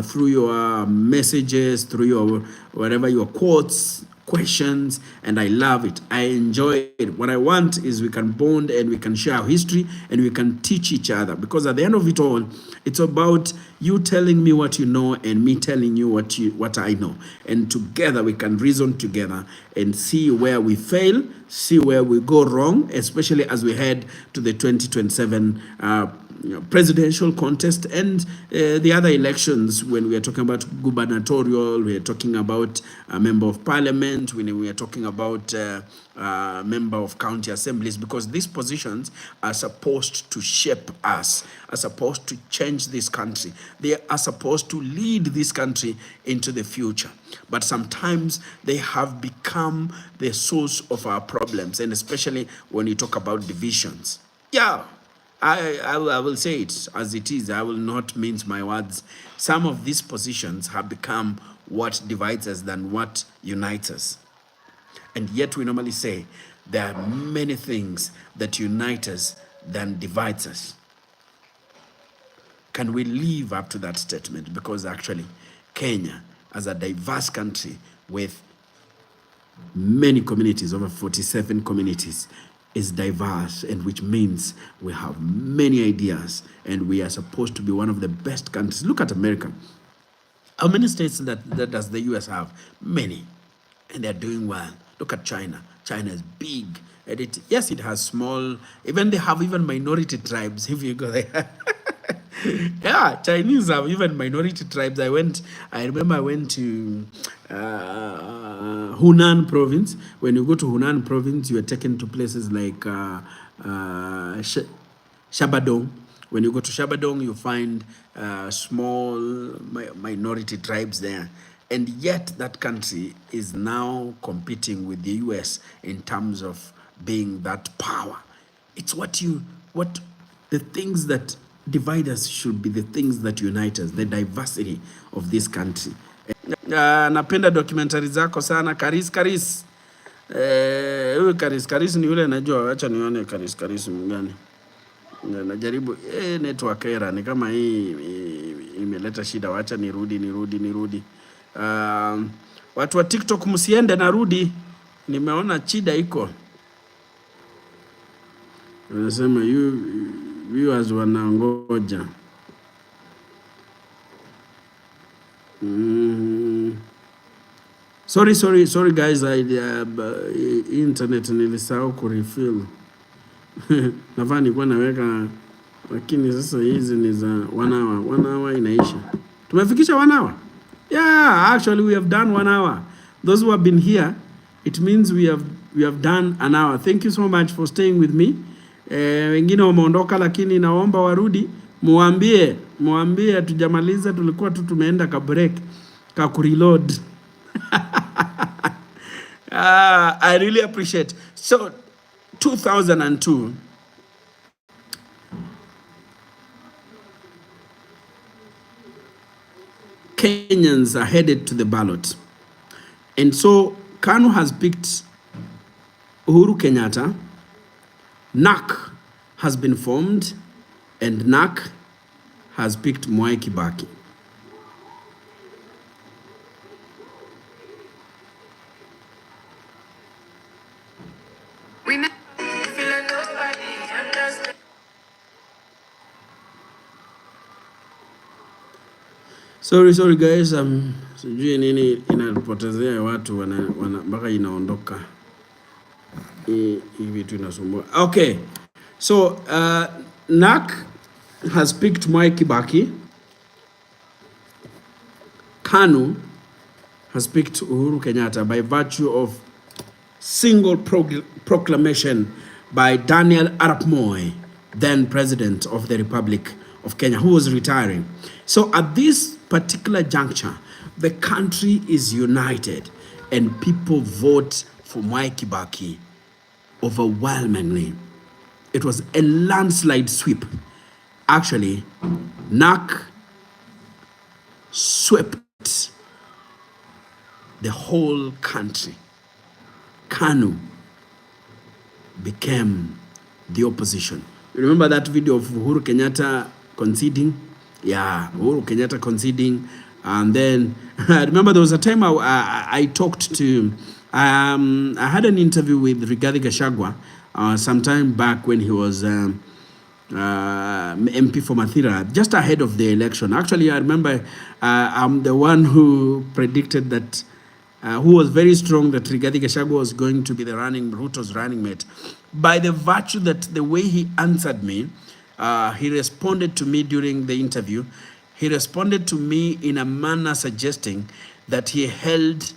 through your messages, through your whatever your quotes, questions, and I love it. I enjoy it. What I want is we can bond and we can share our history and we can teach each other, because at the end of it all, it's about you telling me what you know and me telling you what I know, and together we can reason together and see where we fail, see where we go wrong, especially as we head to the 2027 presidential contest and the other elections. When we are talking about gubernatorial, we are talking about a member of parliament, when we are talking about member of county assemblies, because these positions are supposed to shape us, are supposed to change this country. They are supposed to lead this country into the future. But sometimes they have become the source of our problems, and especially when you talk about divisions. Yeah, I will say it as it is. I will not mince my words. Some of these positions have become what divides us than what unites us. And yet we normally say there are many things that unite us than divides us. Can we live up to that statement? Because actually, Kenya, as a diverse country with many communities, over 47 communities, is diverse, and which means we have many ideas, and we are supposed to be one of the best countries. Look at America. How many states that does the US have? Many, and they're doing well. Look at China. China is big, and yes, it has small, even they have even minority tribes, if you go there. Yeah, Chinese have even minority tribes. I remember I went to Hunan province. When you go to Hunan province, you are taken to places like Shabadong. When you go to Shabadong, you find small minority tribes there. And yet that country is now competing with the US in terms of being that power. It's what the things that divide us should be the things that unite us, the diversity of this country. Napenda documentary zako sana, Karis. Karis ni yule najua, acha nione Karis mgani. Najaribu network error ni kama hii imeleta shida, wacha nirudi. Watu wa TikTok msiende, narudi. Nimeona shida iko. Wanasema viewers wanangoja. Sorry guys, internet nilisahau kurefill. Nafaa nilikuwa naweka, lakini sasa hizi ni za 1 hour inaisha. Tumefikisha 1 hour? Yeah, actually we have done 1 hour. Those who have been here, it means we have done an hour. Thank you so much for staying with me. Wengine wameondoka, lakini naomba warudi, muambie tujamaliza, tulikuwa tu tumeenda ka break ka kureload. I really appreciate. So 2002, Kenyans are headed to the ballot. And so KANU has picked Uhuru Kenyatta, NAC has been formed, and NAC has picked Mwai Kibaki. Sorry guys, sijui nini inapotezea watu mpaka inaondoka. Hii vitu inasumbua. Okay. So, NAC has picked Mwai Kibaki. KANU has picked Uhuru Kenyatta by virtue of single proclamation by Daniel Arap Moi, then President of the Republic of Kenya, who was retiring. So at this particular juncture, the country is united and people vote for Mwai Kibaki overwhelmingly. It was a landslide sweep. Actually, NAC swept the whole country. KANU became the opposition. You remember that video of Uhuru Kenyatta conceding? Yeah, Uhuru Kenyatta conceding. And then I remember there was a time I talked to, I had an interview with Rigathi Gachagua some time back when he was MP for Mathira, just ahead of the election. Actually, I remember I'm the one who predicted that, who was very strong that Rigathi Gachagua was going to be the Ruto's running mate. By the virtue that the way he answered me, he responded to me during the interview. He responded to me in a manner suggesting that he held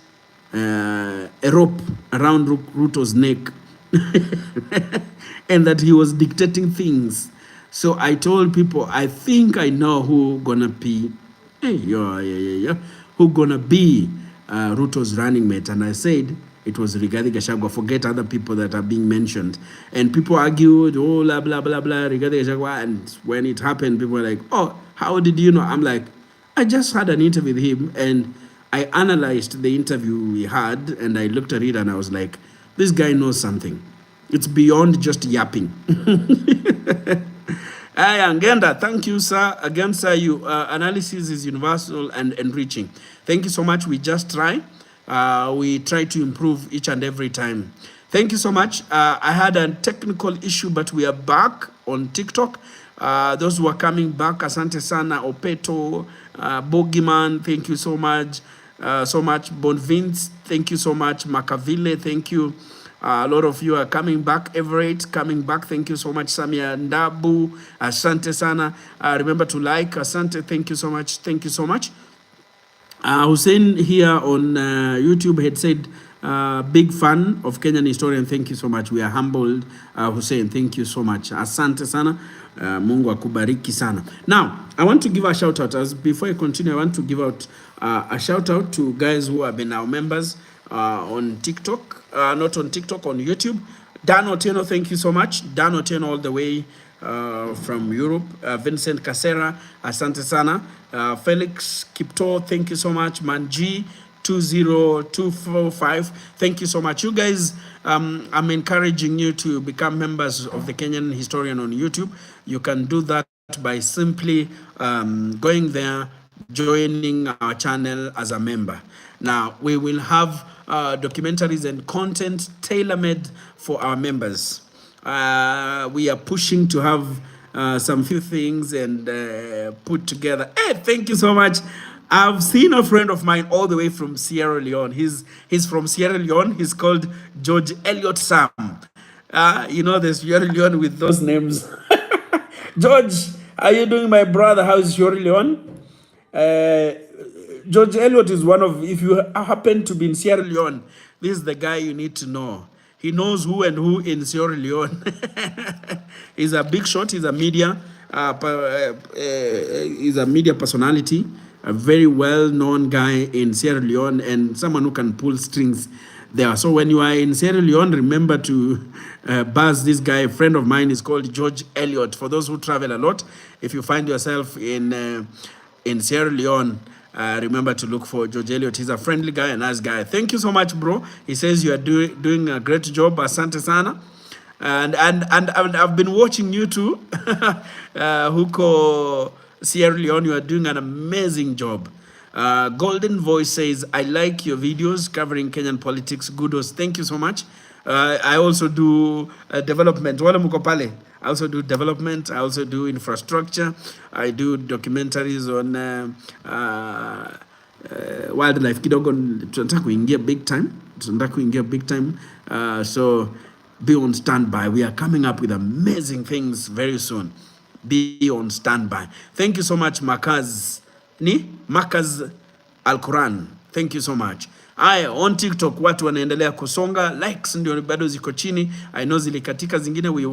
a rope around Ruto's neck and that he was dictating things. So I told people, I think I know who gonna be, who gonna be Ruto's running mate. And I said, it was Rigathi Gachagua. Forget other people that are being mentioned. And people argued, oh, blah, blah, blah, blah, Rigathi Gachagua. And when it happened, people were like, oh, how did you know? I'm like, I just had an interview with him and I analyzed the interview we had and I looked at it and I was like, this guy knows something. It's beyond just yapping. Ngenda, thank you, sir. Again, sir, you analysis is universal and enriching. Thank you so much. We just try. We try to improve each and every time. Thank you so much. I had a technical issue, but we are back on TikTok. Those who are coming back, asante sana, Opeto, Bogiman, thank you so much. Bonvince, thank you so much. Makavile, thank you. A lot of you are coming back. Everett, coming back. Thank you so much. Samia Ndabu, asante sana. Remember to like. Asante, thank you so much. Thank you so much. Hussein here on YouTube had said, big fan of Kenyan historian. Thank you so much. We are humbled. Hussein, thank you so much. Asante sana. Mungu akubariki sana. Now, I want to give a shout out. As before I continue, I want to give out a shout out to guys who have been our members on TikTok. Not on TikTok, on YouTube. Dan Otieno, thank you so much. Dan Otieno all the way from Europe. Vincent Casera, asante sana. Felix Kipto, thank you so much. Manji 20245, thank you so much. You guys, I'm encouraging you to become members of the Kenyan Historian on YouTube. You can do that by simply going there, joining our channel as a member. Now, we will have documentaries and content tailor-made for our members. We are pushing to have some few things and put together. Hey, thank you so much. I've seen a friend of mine all the way from Sierra Leone. He's from Sierra Leone. He's called George Elliott Sam. You know, the Sierra Leone with those names. George, how are you doing, my brother? How's Sierra Leone? George Elliott is one of, if you happen to be in Sierra Leone, this is the guy you need to know. He knows who and who in Sierra Leone. He's a big shot. He's a media personality, a very well-known guy in Sierra Leone, and someone who can pull strings there. So when you are in Sierra Leone, remember to buzz this guy. A friend of mine is called George Elliott. For those who travel a lot, if you find yourself in Sierra Leone, remember to look for George Elliott. He's a friendly guy, a nice guy. Thank you so much, bro. He says you are doing a great job. Asante sana. And I've been watching you too. Huko Sierra Leone, you are doing an amazing job. Golden Voice says, I like your videos covering Kenyan politics. Kudos. Thank you so much. I also do development. Wala muko pale. I also do development. I also do infrastructure. I do documentaries on wildlife. Kidogo tunataka kuingia big time. So be on standby. We are coming up with amazing things very soon. Be on standby. Thank you so much, Makaz Al-Quran. Thank you so much. On TikTok watu wanaendelea kusonga, likes ndio bado ziko chini. I know zilikatika zingine, we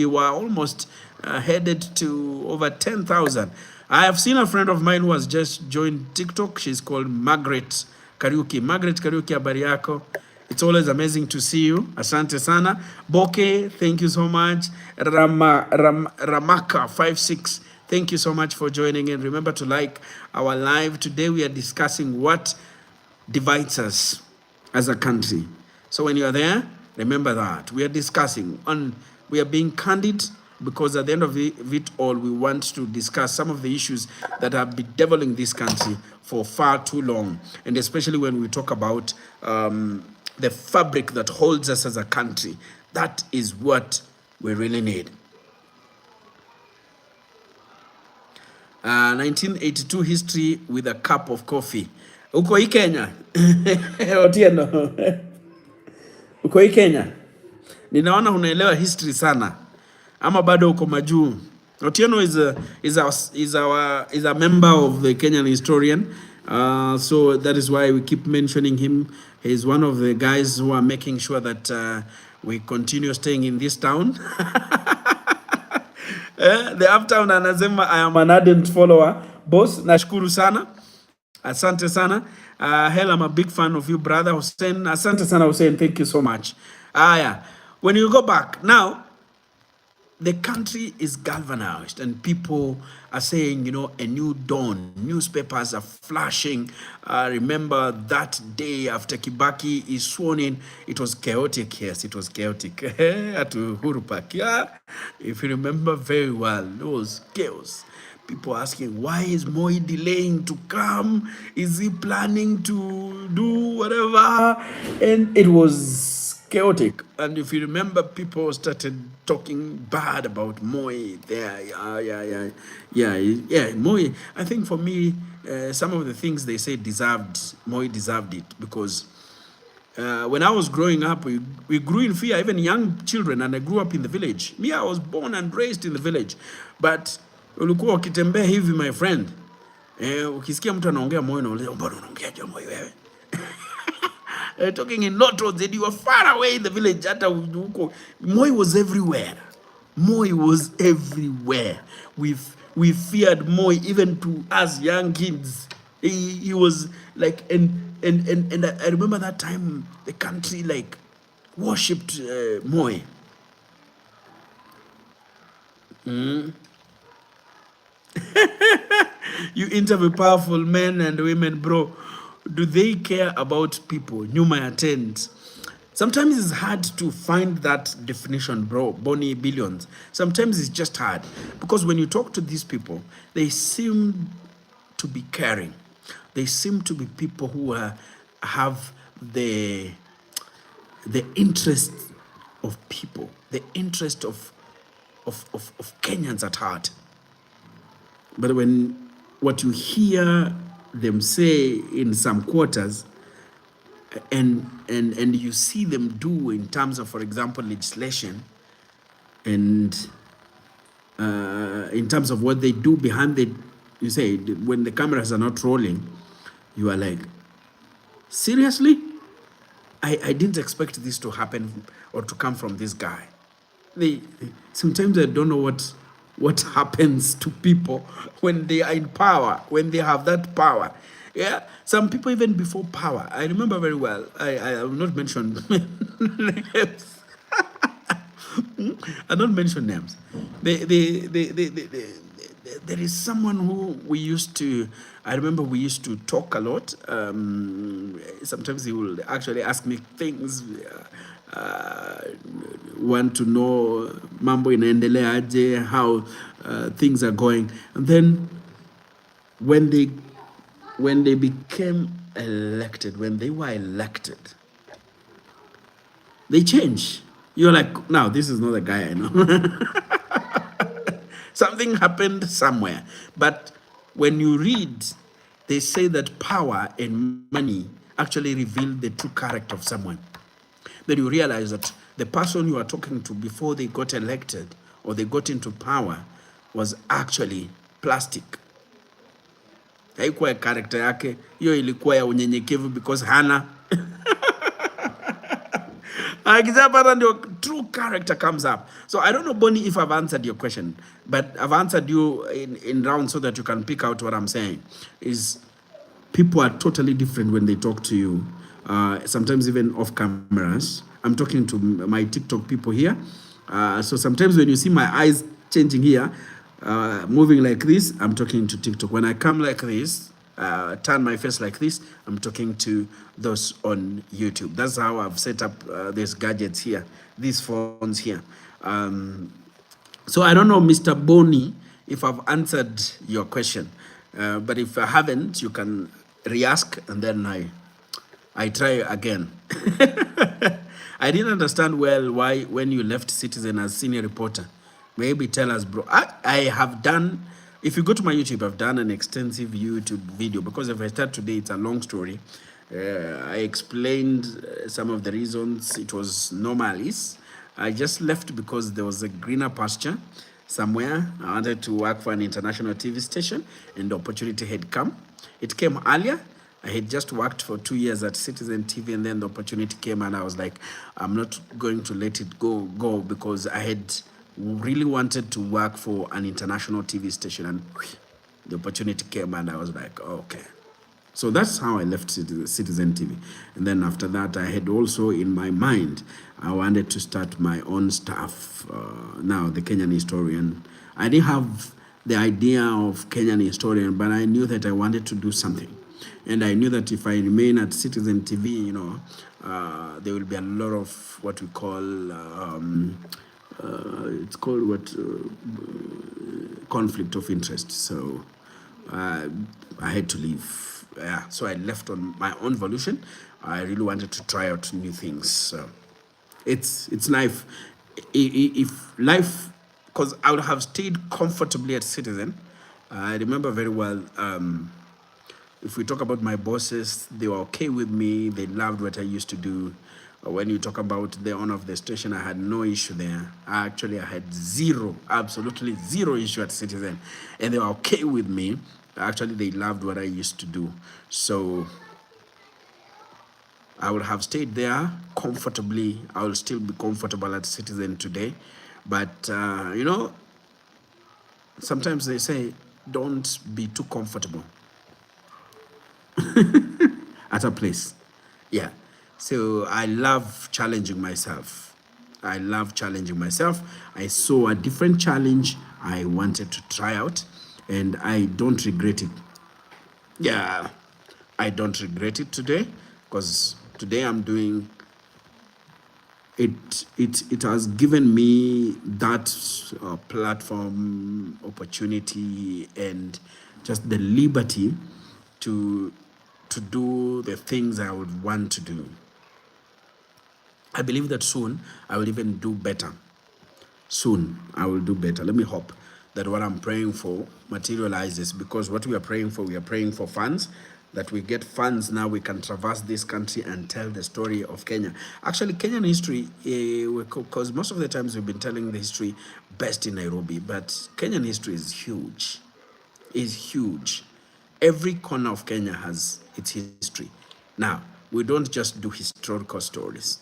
were almost headed to over 10,000. I have seen a friend of mine who has just joined TikTok. She's called Margaret Kariuki. Margaret Kariuki, habari yako? It's always amazing to see you. Asante sana. Boke, thank you so much. Ramaka 56, thank you so much for joining in. Remember to like our live. Today we are discussing what divides us as a country. So when you are there, remember that. We are discussing, we are being candid, because at the end of it all, we want to discuss some of the issues that have been bedeviling this country for far too long. And especially when we talk about the fabric that holds us as a country. That is what we really need. 1982 history with a cup of coffee. Uko hii Kenya? Otieno. Uko hii Kenya? Ninaona unaelewa history sana. Ama bado uko majuu? Otieno is a member of the Kenyan historian. So that is why we keep mentioning him. He's one of the guys who are making sure that we continue staying in this town. The uptown anasema I am an ardent follower. Boss, nashukuru sana. Asante sana. Hell, I'm a big fan of you, brother Hussein. Asante sana, Hussein. Thank you so much. Yeah. When you go back, now, the country is galvanized and people are saying, you know, a new dawn. Newspapers are flashing. Remember that day after Kibaki is sworn in, it was chaotic. Yes, it was chaotic. At Uhuru Park. Yeah, if you remember very well, it was chaos. People asking, why is Moi delaying to come? Is he planning to do whatever? And it was chaotic. And if you remember, people started talking bad about Moi there. Yeah. Moi, I think for me, some of the things they say Moi deserved it, because when I was growing up, we grew in fear, even young children, and I grew up in the village. Me, I was born and raised in the village. But ulikuwa ukitembea hivi, my friend, ukisikia mtu anaongea Moi, unauliza mbona unaongea Moi wewe? Talking in Notos, and you were far away in the village. Moi was everywhere. Moi was everywhere. We feared Moi, even to us young kids. He was like, and I remember that time the country like worshipped Moi. You interview powerful men and women, bro. Do they care about people? Nyuma ya tent. Sometimes it's hard to find that definition, bro. Bonnie Billions. Sometimes it's just hard, because when you talk to these people, they seem to be caring. They seem to be people who have the interest of people, the interest of Kenyans at heart. But when what you hear them say in some quarters, and you see them do in terms of, for example, legislation, and in terms of what they do behind the, you say, when the cameras are not rolling, you are like, seriously? I didn't expect this to happen or to come from this guy. Sometimes I don't know what happens to people when they are in power, when they have that power. Yeah, some people even before power. I remember very well. I will not mention names. I don't mention names. There is someone who we used to. I remember we used to talk a lot. Sometimes he will actually ask me things. Want to know mambo inaendelea aje, how things are going, and then when they became elected, when they were elected, they change. You're like, now this is not the guy I know. Something happened somewhere. But when you read, they say that power and money actually reveal the true character of someone. Then you realize that the person you are talking to before they got elected or they got into power was actually plastic. Haikuwa character yake, hiyo ilikuwa ya unyenyekevu, because hana your true character comes up. So I don't know, Bonnie, if I've answered your question, but I've answered you in round so that you can pick out what I'm saying. Is people are totally different when they talk to you. Sometimes even off cameras. I'm talking to my TikTok people here. So sometimes when you see my eyes changing here, moving like this, I'm talking to TikTok. When I come like this, turn my face like this, I'm talking to those on YouTube. That's how I've set up these gadgets here, these phones here. So I don't know, Mr. Bonnie, if I've answered your question. But if I haven't, you can re-ask, and then I try again. I didn't understand well why when you left Citizen as senior reporter. Maybe tell us, bro. I have done, if you go to my YouTube, I've done an extensive YouTube video, because if I start today, it's a long story. I explained some of the reasons. It was normalis. I just left because there was a greener pasture somewhere. I wanted to work for an international TV station, and the opportunity had come. It came earlier. I had just worked for 2 years at Citizen TV, and then the opportunity came, and I was like, I'm not going to let it go because I had really wanted to work for an international TV station, and the opportunity came, and I was like, okay. So that's how I left Citizen TV. And then after that, I had also in my mind, I wanted to start my own stuff. Now, the Kenyan Historian. I didn't have the idea of Kenyan Historian, but I knew that I wanted to do something. And I knew that if I remain at Citizen TV, there will be a lot of what we call, it's called what, conflict of interest. So I had to leave. Yeah, so I left on my own volition. I really wanted to try out new things. So it's life. If life, because I would have stayed comfortably at Citizen. I remember very well. If we talk about my bosses, they were okay with me. They loved what I used to do. When you talk about the owner of the station, I had no issue there. I had absolutely zero issue at Citizen. And they were okay with me. Actually, they loved what I used to do. So I would have stayed there comfortably. I will still be comfortable at Citizen today. But, sometimes they say, don't be too comfortable at a place. Yeah. So I love challenging myself. I saw a different challenge I wanted to try out, and I don't regret it. Yeah, I don't regret it today, because today I'm doing it. It has given me that platform, opportunity, and just the liberty to do the things I would want to do. I believe that soon I will even do better. Soon I will do better. Let me hope that what I'm praying for materializes, because what we are praying for funds, that we get funds now we can traverse this country and tell the story of Kenya. Actually, Kenyan history, because most of the times we've been telling the history best in Nairobi, but Kenyan history is huge. Every corner of Kenya has its history. Now, we don't just do historical stories.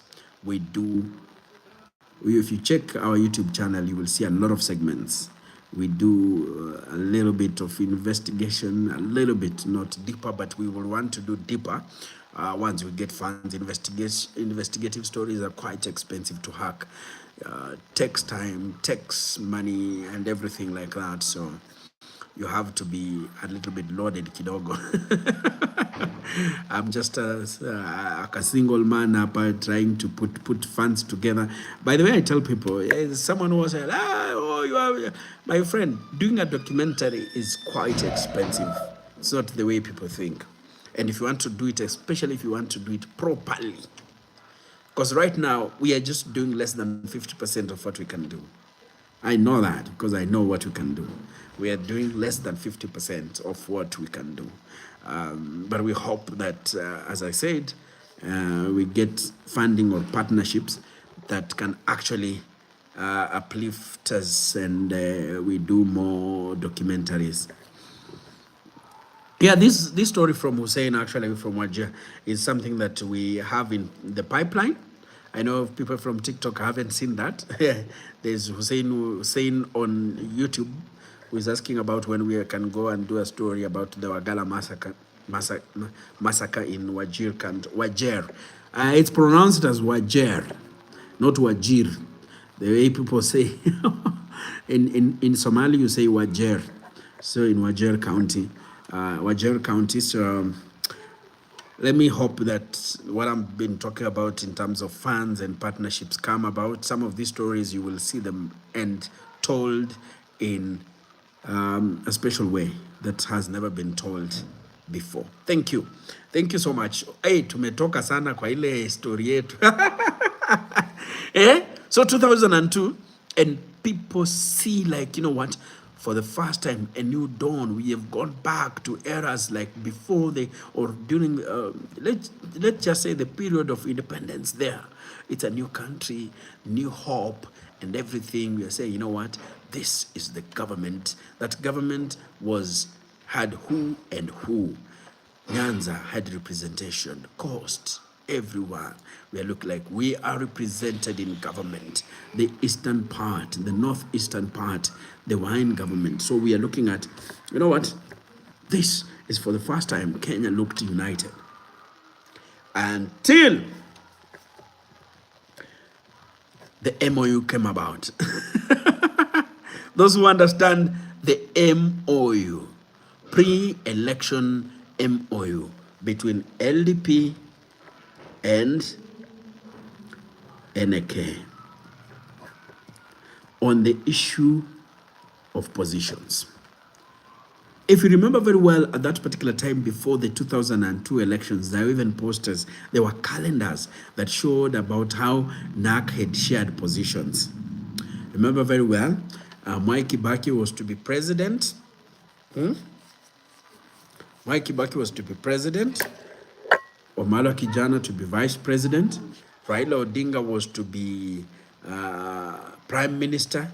If you check our YouTube channel, you will see a lot of segments. We do a little bit of investigation, a little bit, not deeper, but we will want to do deeper once we get funds. Investigative stories are quite expensive to hack. Takes time, takes money, and everything like that. So you have to be a little bit loaded, kidogo. I'm just a single man up trying to put funds together. By the way, I tell people, someone who was like, my friend, doing a documentary is quite expensive. It's not the way people think. And if you want to do it, especially if you want to do it properly, because right now we are just doing less than 50% of what we can do. I know that because I know what we can do. We are doing less than 50% of what we can do. But we hope that, as I said, we get funding or partnerships that can actually uplift us, and we do more documentaries. Yeah, this story from Hussein, actually from Wajir, is something that we have in the pipeline. I know people from TikTok haven't seen that. There's Hussein on YouTube who is asking about when we can go and do a story about the Wagala massacre in Wajir. It's pronounced as Wajir, not Wajir. The way people say in Somali you say Wajir. So in Wajir County. So let me hope that what I've been talking about in terms of funds and partnerships come about. Some of these stories you will see them and told in a special way that has never been told before. Thank you so much. Hey, tumetoka sana kwa ile story yetu. So 2002, and people see, like, you know what, for the first time, a new dawn. We have gone back to eras like before or during, let's just say the period of independence there. It's a new country, new hope, and everything. We are saying, you know what? This is the government. That government had who and who. Nyanza had representation, Coast, everyone. We look like we are represented in government. The eastern part, the northeastern part, they were in government. So we are looking at, you know what? This is for the first time Kenya looked united. Until the MOU came about. Those who understand the MOU, pre-election MOU between LDP and NK on the issue of positions. If you remember very well, at that particular time before the 2002 elections, there were even posters, there were calendars that showed about how NAC had shared positions. Remember very well, Mwai Kibaki was to be president. Mwai Kibaki was to be president. Omala Kijana to be vice president. Raila Odinga was to be prime minister.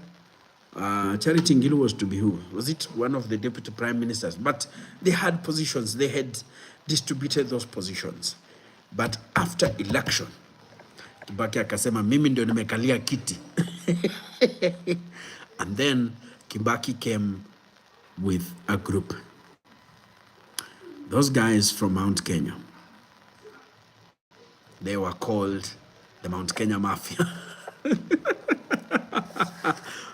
Charity Ngilu was to be who? Was it one of the deputy prime ministers? But they had positions. They had distributed those positions. But after election, Kibaki akasema mimi ndio nimekalia kiti. And then Kibaki came with a group. Those guys from Mount Kenya, they were called the Mount Kenya Mafia.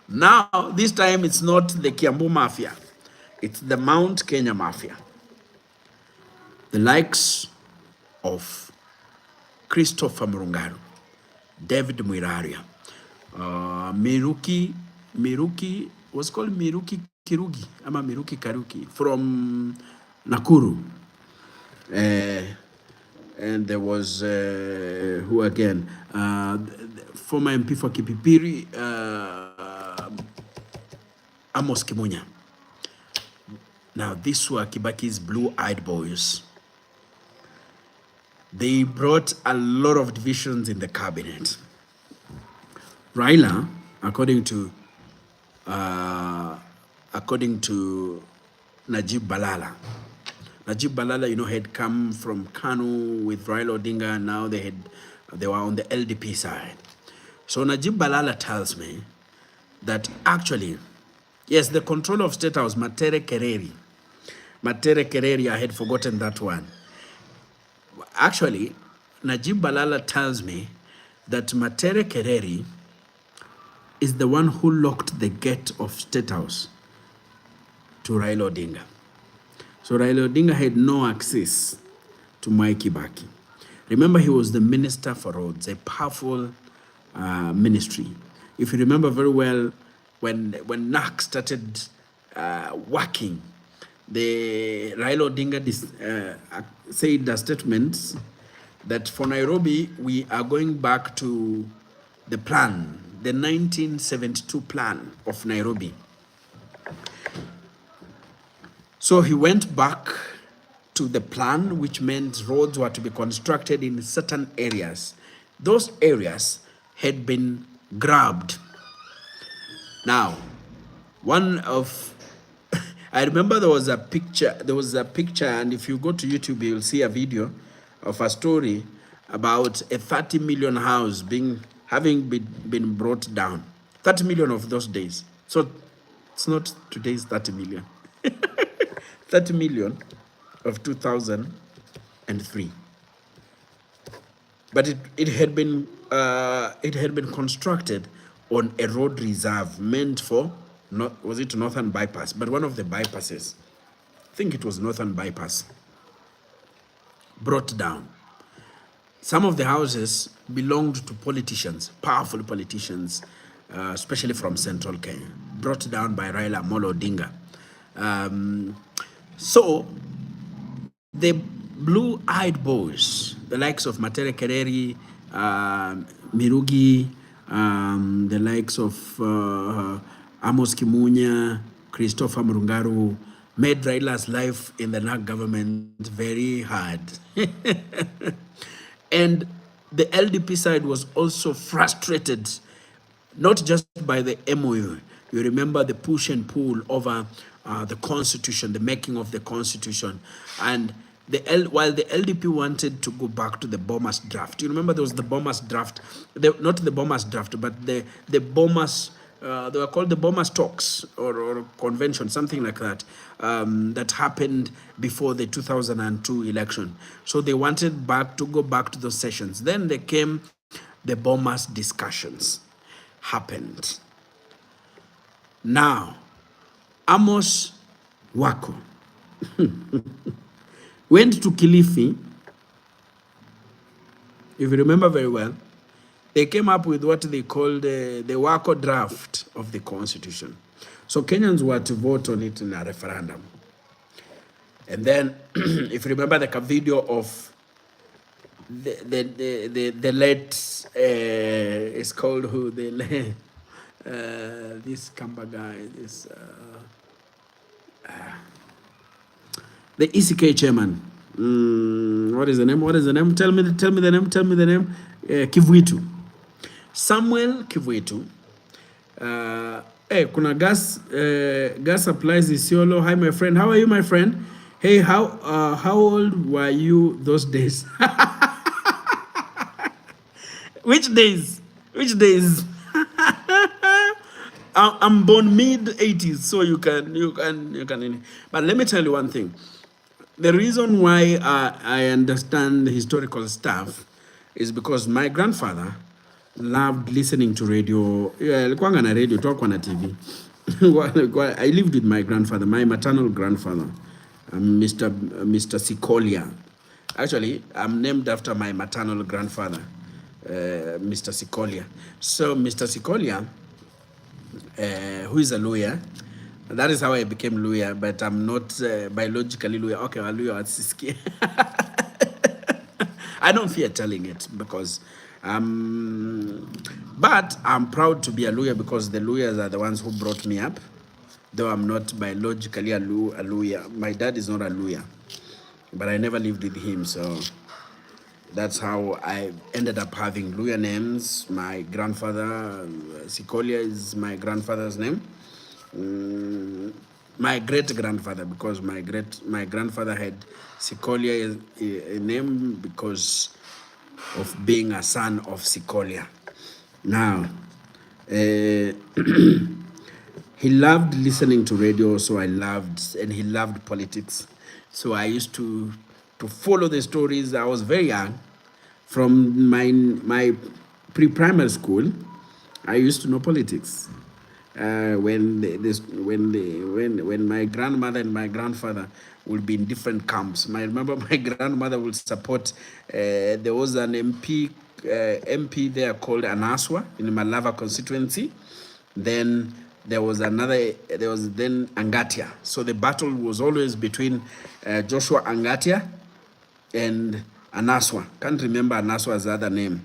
Now, this time it's not the Kiambu Mafia. It's the Mount Kenya Mafia. The likes of Christopher Murungaru, David Mwiraria, Miruki was called Miruki Kirugi, ama Miruki Karuki from Nakuru. And there was, who again? Former MP for Kipipiri, Amos Kimunya. Now, these were Kibaki's blue-eyed boys. They brought a lot of divisions in the cabinet. Raila, according to Najib Balala, you know, had come from Kanu with Raila Odinga, and now they were on the LDP side. So Najib Balala tells me that actually, yes, the control of State House, Matere Kereri, I had forgotten that one. Actually, Najib Balala tells me that Matere Kereri is the one who locked the gate of State House to Raila Odinga. So Raila Odinga had no access to Mwai Kibaki. Remember, he was the Minister for Roads, a powerful ministry. If you remember very well, when NAC started working, the Raila Odinga said the statements that for Nairobi, we are going back to the plan, the 1972 plan of Nairobi. So he went back to the plan, which meant roads were to be constructed in certain areas. Those areas had been grabbed. Now, I remember there was a picture, and if you go to YouTube, you'll see a video of a story about a 30 million house having been brought down. 30 million of those days. So it's not today's 30 million. 30 million of 2003. But it had been constructed on a road reserve meant for, was it Northern Bypass? But one of the bypasses, I think it was Northern Bypass, brought down. Some of the houses belonged to politicians, powerful politicians, especially from Central Kenya, brought down by Raila Amolo Odinga. So the blue-eyed boys, the likes of Matere Kereri, Mirugi, the likes of Amos Kimunya, Christopher Murungaru made Raila's life in the NAC government very hard. And the LDP side was also frustrated, not just by the MOU. You remember the push and pull over the constitution, the making of the constitution. And while the LDP wanted to go back to the Bomas draft, you remember there was the Bomas draft, not the Bomas draft, but the Bomas, they were called the Bomas talks or convention, something like that, that happened before the 2002 election. So they wanted to go back to those sessions. Then they came, the Bomas discussions happened. Now, Amos Wako went to Kilifi. If you remember very well, they came up with what they called the Wako draft of the constitution. So Kenyans were to vote on it in a referendum. And then, if you remember the video of the late, it's called who, this Kamba guy, this the ECK chairman. What is the name? What is the name? Tell me the name. Tell me the name. Kivuitu. Samuel Kivuitu. Hey, kuna gas supplies Isiolo. Hi, my friend. How are you, my friend? Hey, how old were you those days? Which days? Which days? I'm born mid-80s, so you can. But let me tell you one thing. The reason why I understand historical stuff is because my grandfather loved listening to radio. Alikuwa na radio, talk on a TV. I lived with my grandfather, my maternal grandfather, Mr. Sikolia. Actually, I'm named after my maternal grandfather, Mr. Sikolia. So Mr. Sikolia, who is a lawyer. That is how I became lawyer, but I'm not biologically lawyer. Okay, I'm lawyer at Siski. I don't fear telling it because, but I'm proud to be a lawyer because the lawyers are the ones who brought me up, though I'm not biologically a lawyer. My dad is not a lawyer, but I never lived with him, so that's how I ended up having lawyer names. My grandfather, Sikolia, is my grandfather's name. My great-grandfather, because my grandfather had Sikolia a name because of being a son of Sikolia. Now, he loved listening to radio, so and he loved politics. So I used to follow the stories. I was very young. From my pre-primary school, I used to know politics. When my grandmother and my grandfather would be in different camps. I remember my grandmother would support, there was an MP there called Anaswa in Malava constituency. Then there was then Angatia. So the battle was always between Joshua Angatia and Anaswa. Can't remember Anaswa's other name,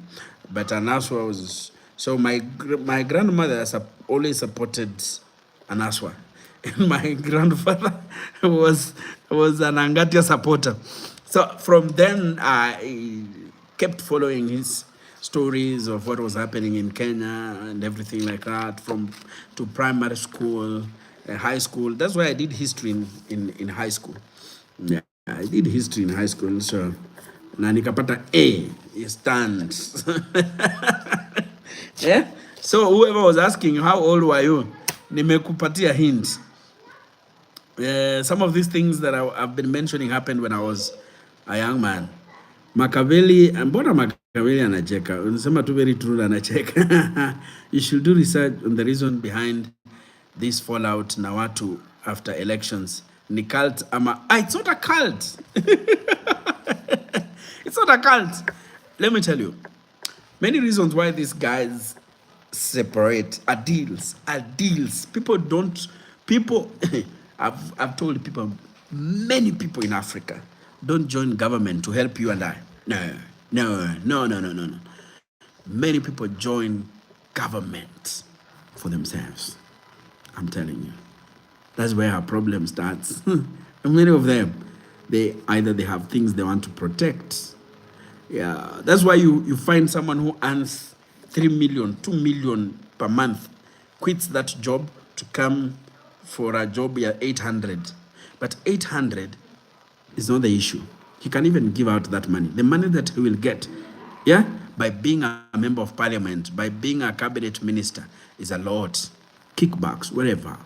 but Anaswa was. So my grandmother always supported Anaswa, and my grandfather was an Angatia supporter. So from then I kept following his stories of what was happening in Kenya and everything like that, to primary school, high school. That's why I did history in high school. Yeah, I did history in high school. So na nikapata A stands. Yeah. So whoever was asking how old were you, nimekupatia hint. Some of these things that I've been mentioning happened when I was a young man. Makaveli, mbona Makaveli anacheka? Unasema tu very true anacheka. You should do research on the reason behind this fallout na watu after elections. Ni cult ama it's not a cult. It's not a cult. Let me tell you. Many reasons why these guys separate are deals. I've told people, many people in Africa don't join government to help you and I. No. Many people join government for themselves. I'm telling you. That's where our problem starts. And many of them, they have things they want to protect. Yeah, that's why you find someone who earns 3 million, 2 million per month, quits that job to come for a job at 800. But 800 is not the issue. He can even give out that money. The money that he will get, yeah, by being a member of parliament, by being a cabinet minister, is a lot. Kickbacks, wherever.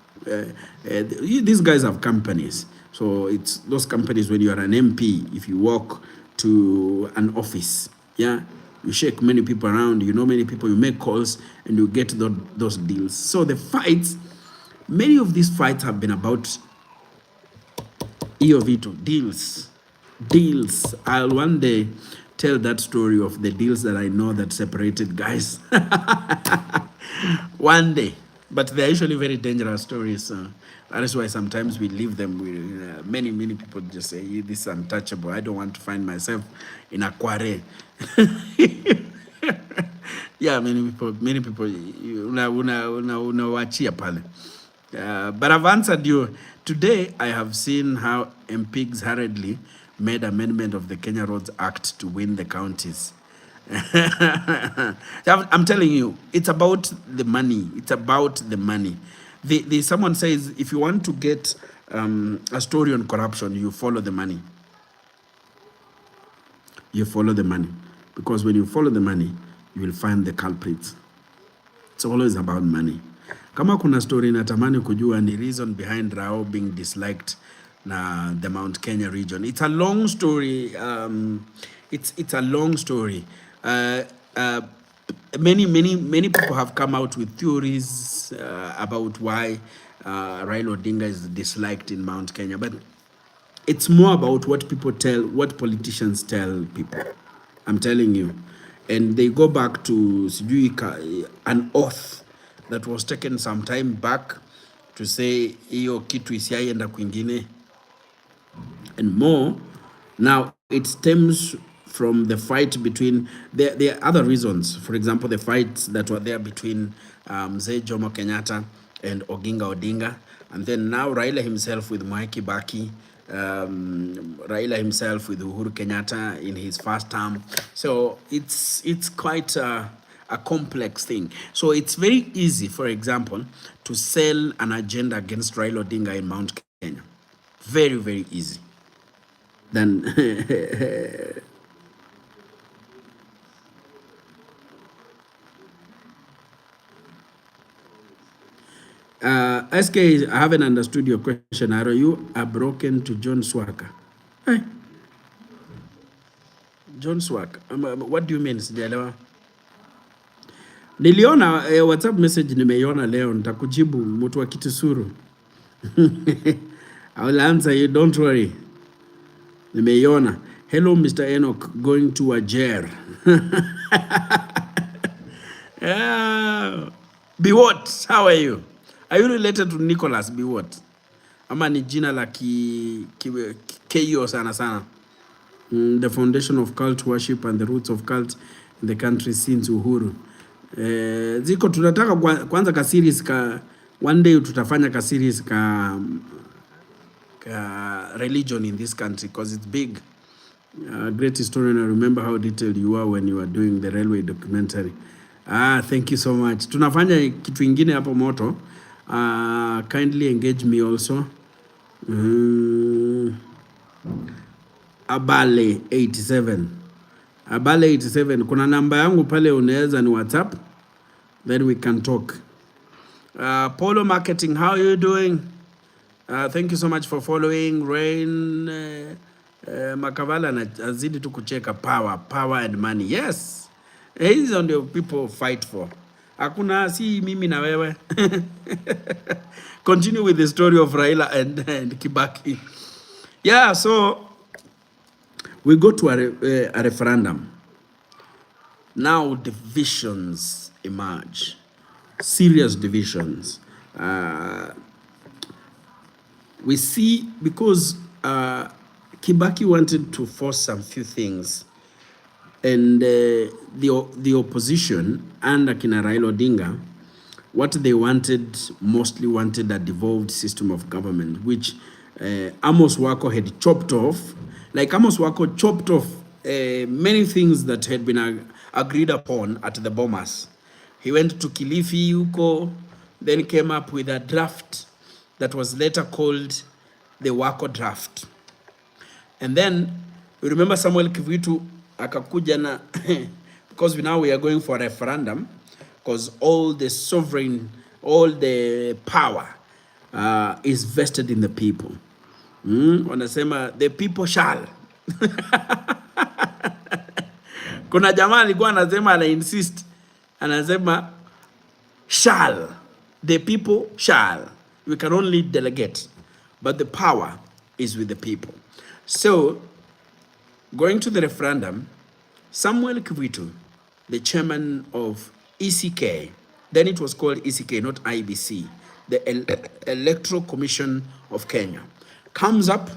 These guys have companies. So it's those companies. When you are an MP, if you walk to an office, yeah, you shake many people around, you know many people, you make calls, and you get those deals. So the fights, many of these fights have been about deals. I'll one day tell that story of the deals that I know that separated guys. One day. But they're usually very dangerous stories. That is why sometimes we leave them. Many people just say, this is untouchable. I don't want to find myself in a quarry. Yeah, many people unawachia pale. But I've answered you. Today, I have seen how MPs hurriedly made amendment of the Kenya Roads Act to win the counties. I'm telling you, it's about the money. It's about the money. Someone says, if you want to get a story on corruption, you follow the money. You follow the money. Because when you follow the money, you will find the culprits. It's always about money. Kama kuna story natamani kujua ni reason behind Rao being disliked na the Mount Kenya region. It's a long story. It's a long story. Many people have come out with theories about why Raila Odinga is disliked in Mount Kenya, but it's more about what politicians tell people. I'm telling you. And they go back to an oath that was taken some time back to say hiyo kitu isiaienda kwingine and more. Now it stems from the fight between there are other reasons. For example, the fights that were there between Mzee Jomo Kenyatta and Oginga Odinga, and then now Raila himself with Kibaki, Raila himself with Uhuru Kenyatta in his first term. So it's quite a complex thing. So it's very easy, for example, to sell an agenda against Raila Odinga in Mount Kenya. Very, very easy. Then SK, I haven't understood your question. Are you broken to John Swaka? Hey. John Swaka. What do you mean? Sijaelewa. Niliona WhatsApp message nimeiona leo, nitakujibu mtu wa Kitusuru. I will answer you, don't worry. Nimeiona. Hello Mr. Enoch, going to a jail. Yeah. Biwot, how are you? Are you related to Nicholas Biwot? Ama ni jina la Keyo sana sana. The foundation of cult worship and the roots of cult in the country since Uhuru. Ziko tunataka kwanza ka series one day tutafanya ka series ka religion in this country because it's big. Great historian. I remember how detailed you were when you were doing the railway documentary. Thank you so much. Tunafanya kitu ingine hapo moto. Kindly engage me also. Abale 87. Abale 87. Kuna namba yangu pale, unaweza ni WhatsApp. Then we can talk. Polo Marketing, how are you doing? Thank you so much for following. Rain Makavala nazidi tu kucheka power and money. Yes. These are the people fight for. Hakuna si mimi na wewe. Continue with the story of Raila and Kibaki. Yeah, so we go to a referendum. Now divisions emerge. Serious divisions. We see because Kibaki wanted to force some few things, and the opposition and Raila Odinga what they mostly wanted a devolved system of government, which Amos Wako had chopped off. Like Amos Wako chopped off many things that had been agreed upon at the Bomas. He went to Kilifi, Yuko, then came up with a draft that was later called the Wako draft. And then, you remember Samuel Kivitu akakuja na, because now we are going for a referendum, because all the sovereign, all the power is vested in the people. Wanasema, the people shall. Kuna jamaa alikuwa anasema, ana insist, anasema, shall. The people shall. We can only delegate, but the power is with the people. So, going to the referendum, Samuel Kivitu, the chairman of ECK, then it was called ECK, not IBC, the Electoral Commission of Kenya, comes up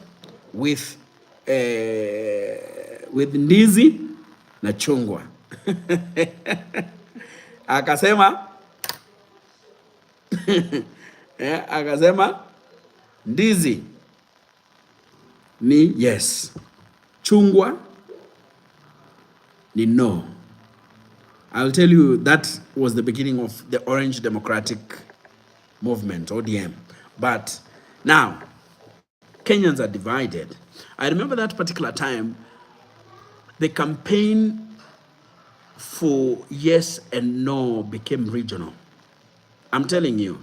with ndizi na chungwa. Akasema, akasema ndizi ni yes, chungwa ni no. I'll tell you, that was the beginning of the Orange Democratic Movement, ODM. But now, Kenyans are divided. I remember that particular time, the campaign for yes and no became regional. I'm telling you,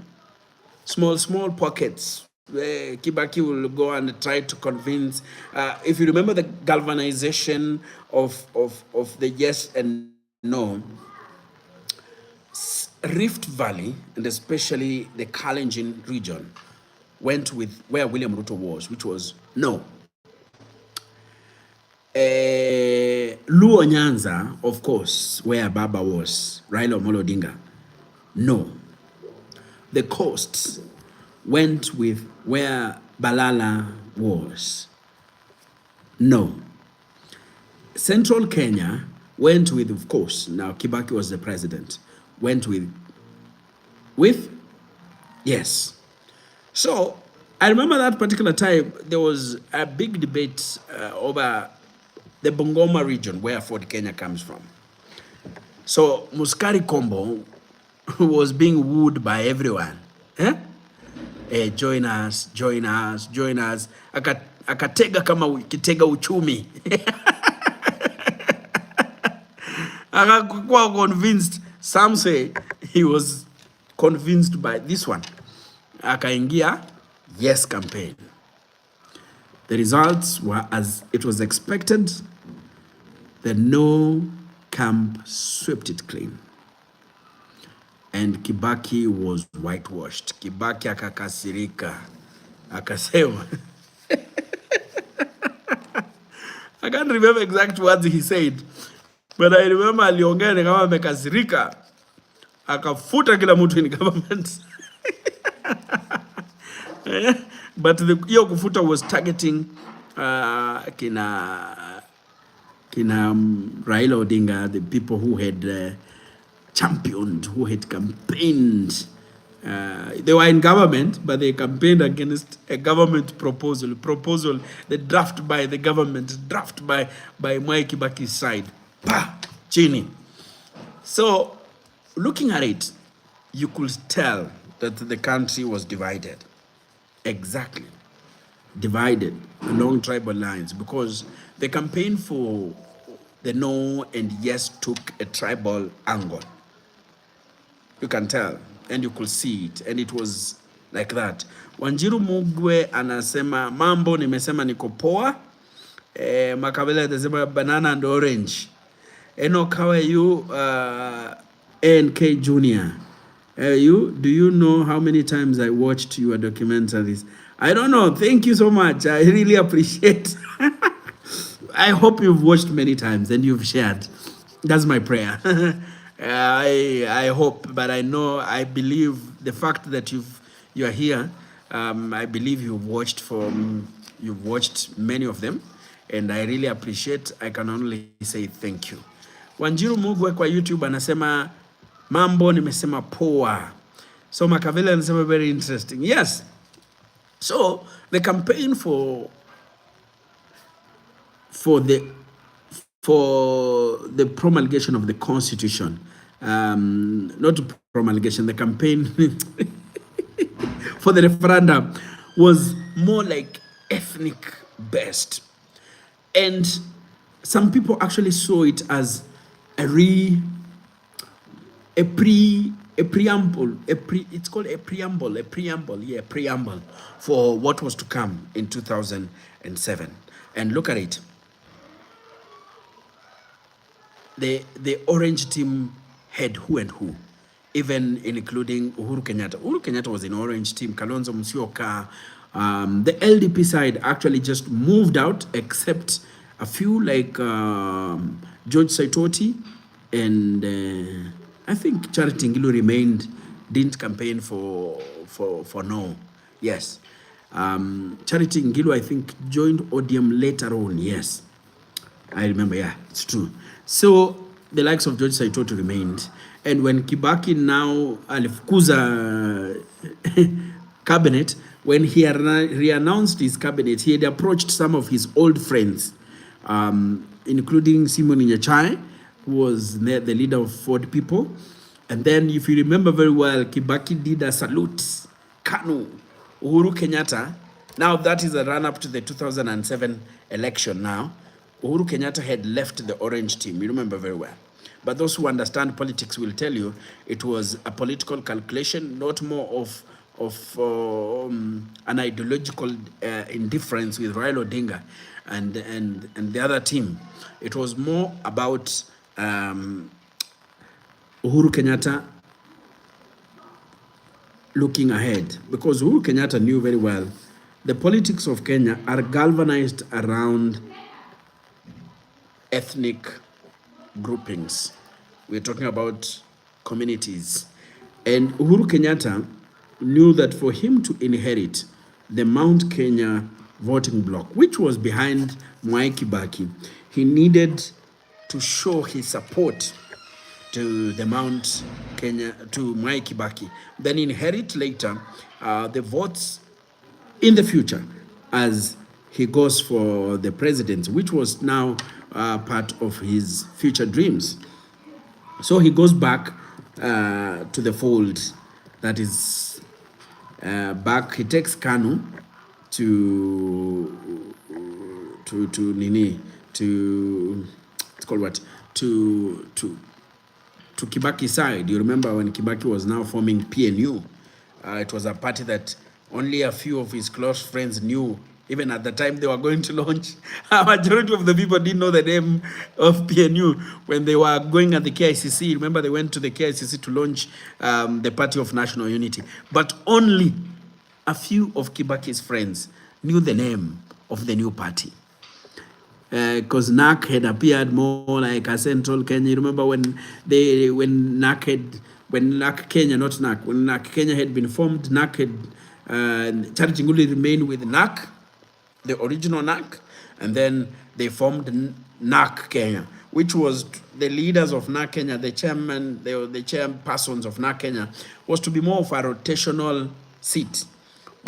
small pockets. Kibaki will go and try to convince. If you remember the galvanization of the yes and no, Rift Valley, and especially the Kalenjin region, went with where William Ruto was, which was no. Luo Nyanza, of course, where Baba was, Raila Amolo Odinga, no. The coasts went with where Balala was, no. Central Kenya went with, of course, now Kibaki was the president, went with yes. So I remember that particular time, there was a big debate over the Bungoma region, where Fort Kenya comes from. So Muskari Kombo was being wooed by everyone. Join us, join us, join us. Akatega kama kitega uchumi. Akakuwa convinced. Some say he was convinced by this one. Akaingia yes campaign. The results were as it was expected. The no camp swept it clean. And Kibaki was whitewashed. Kibaki akakasirika. Akasema. I can't remember exact words he said. But I remember aliongea ni kama amekasirika. Akafuta kila mtu in government. But hiyo kufuta was targeting kina Raila Odinga, the people who had championed, who had campaigned. They were in government, but they campaigned against a government proposal, the draft by the government, draft by Mwai Kibaki's side. Pa! Chini. So, looking at it, you could tell that the country was divided. Exactly. Divided along tribal lines, because the campaign for the no and yes took a tribal angle. You can tell, and you could see it, and it was like that. Wanjiru Mugwe anasema mambo nimesema niko poa. Makabela anasema banana and orange. Enoch, how are you? NK Junior. Do you know how many times I watched your documentaries? I don't know. Thank you so much. I really appreciate. I hope you've watched many times and you've shared. That's my prayer. I hope, but I know, I believe the fact that you are here. I believe you've watched many of them, and I really appreciate. I can only say thank you. Wanjiru Mugwe kwa YouTube anasema mambo nimesema poa. So Machiavellians were very interesting. Yes. So the campaign for the promulgation of the constitution, not promulgation, the campaign for the referendum was more like ethnic based, and some people actually saw it as it's called a preamble for what was to come in 2007. And look at it. The orange team had who and who, even including Uhuru Kenyatta. Uhuru Kenyatta was in orange team, Kalonzo Musyoka. The LDP side actually just moved out, except a few like George Saitoti and I think Charity Ngilu remained, didn't campaign for no. Yes. Charity Ngilu, I think, joined ODM later on. Yes. I remember, yeah, it's true. So the likes of George Saitoti remained. And when Kibaki now alifukuza cabinet, when he re-announced his cabinet, he had approached some of his old friends, including Simon Nyachai, who was the leader of Ford People. And then, if you remember very well, Kibaki did a salute, Kanu, Uhuru Kenyatta. Now, that is a run-up to the 2007 election now. Uhuru Kenyatta had left the orange team, you remember very well. But those who understand politics will tell you it was a political calculation, not more of an ideological indifference with Raila Odinga and the other team. It was more about Uhuru Kenyatta looking ahead, because Uhuru Kenyatta knew very well the politics of Kenya are galvanized around ethnic groupings. We're talking about communities. And Uhuru Kenyatta knew that for him to inherit the Mount Kenya voting bloc, which was behind Mwai Kibaki, he needed to show his support to the Mount Kenya, to Mwai Kibaki, then inherit later the votes in the future as he goes for the presidency, which was now part of his future dreams. So he goes back to the fold, that is back. He takes Kanu to it's called what, to Kibaki side. You remember when Kibaki was now forming PNU, it was a party that only a few of his close friends knew. Even at the time they were going to launch, a majority of the people didn't know the name of PNU when they were going at the KICC. Remember, they went to the KICC to launch the Party of National Unity. But only a few of Kibaki's friends knew the name of the new party. Because NAC had appeared more like a central Kenya. You remember when NAC Kenya, not NAC, when NAC Kenya had been formed, NAC had, Charity Ngilu remained with NAC, the original NAC, and then they formed NAC Kenya, which was the leaders of NAC Kenya, the chairman, the chairpersons of NAC Kenya, was to be more of a rotational seat,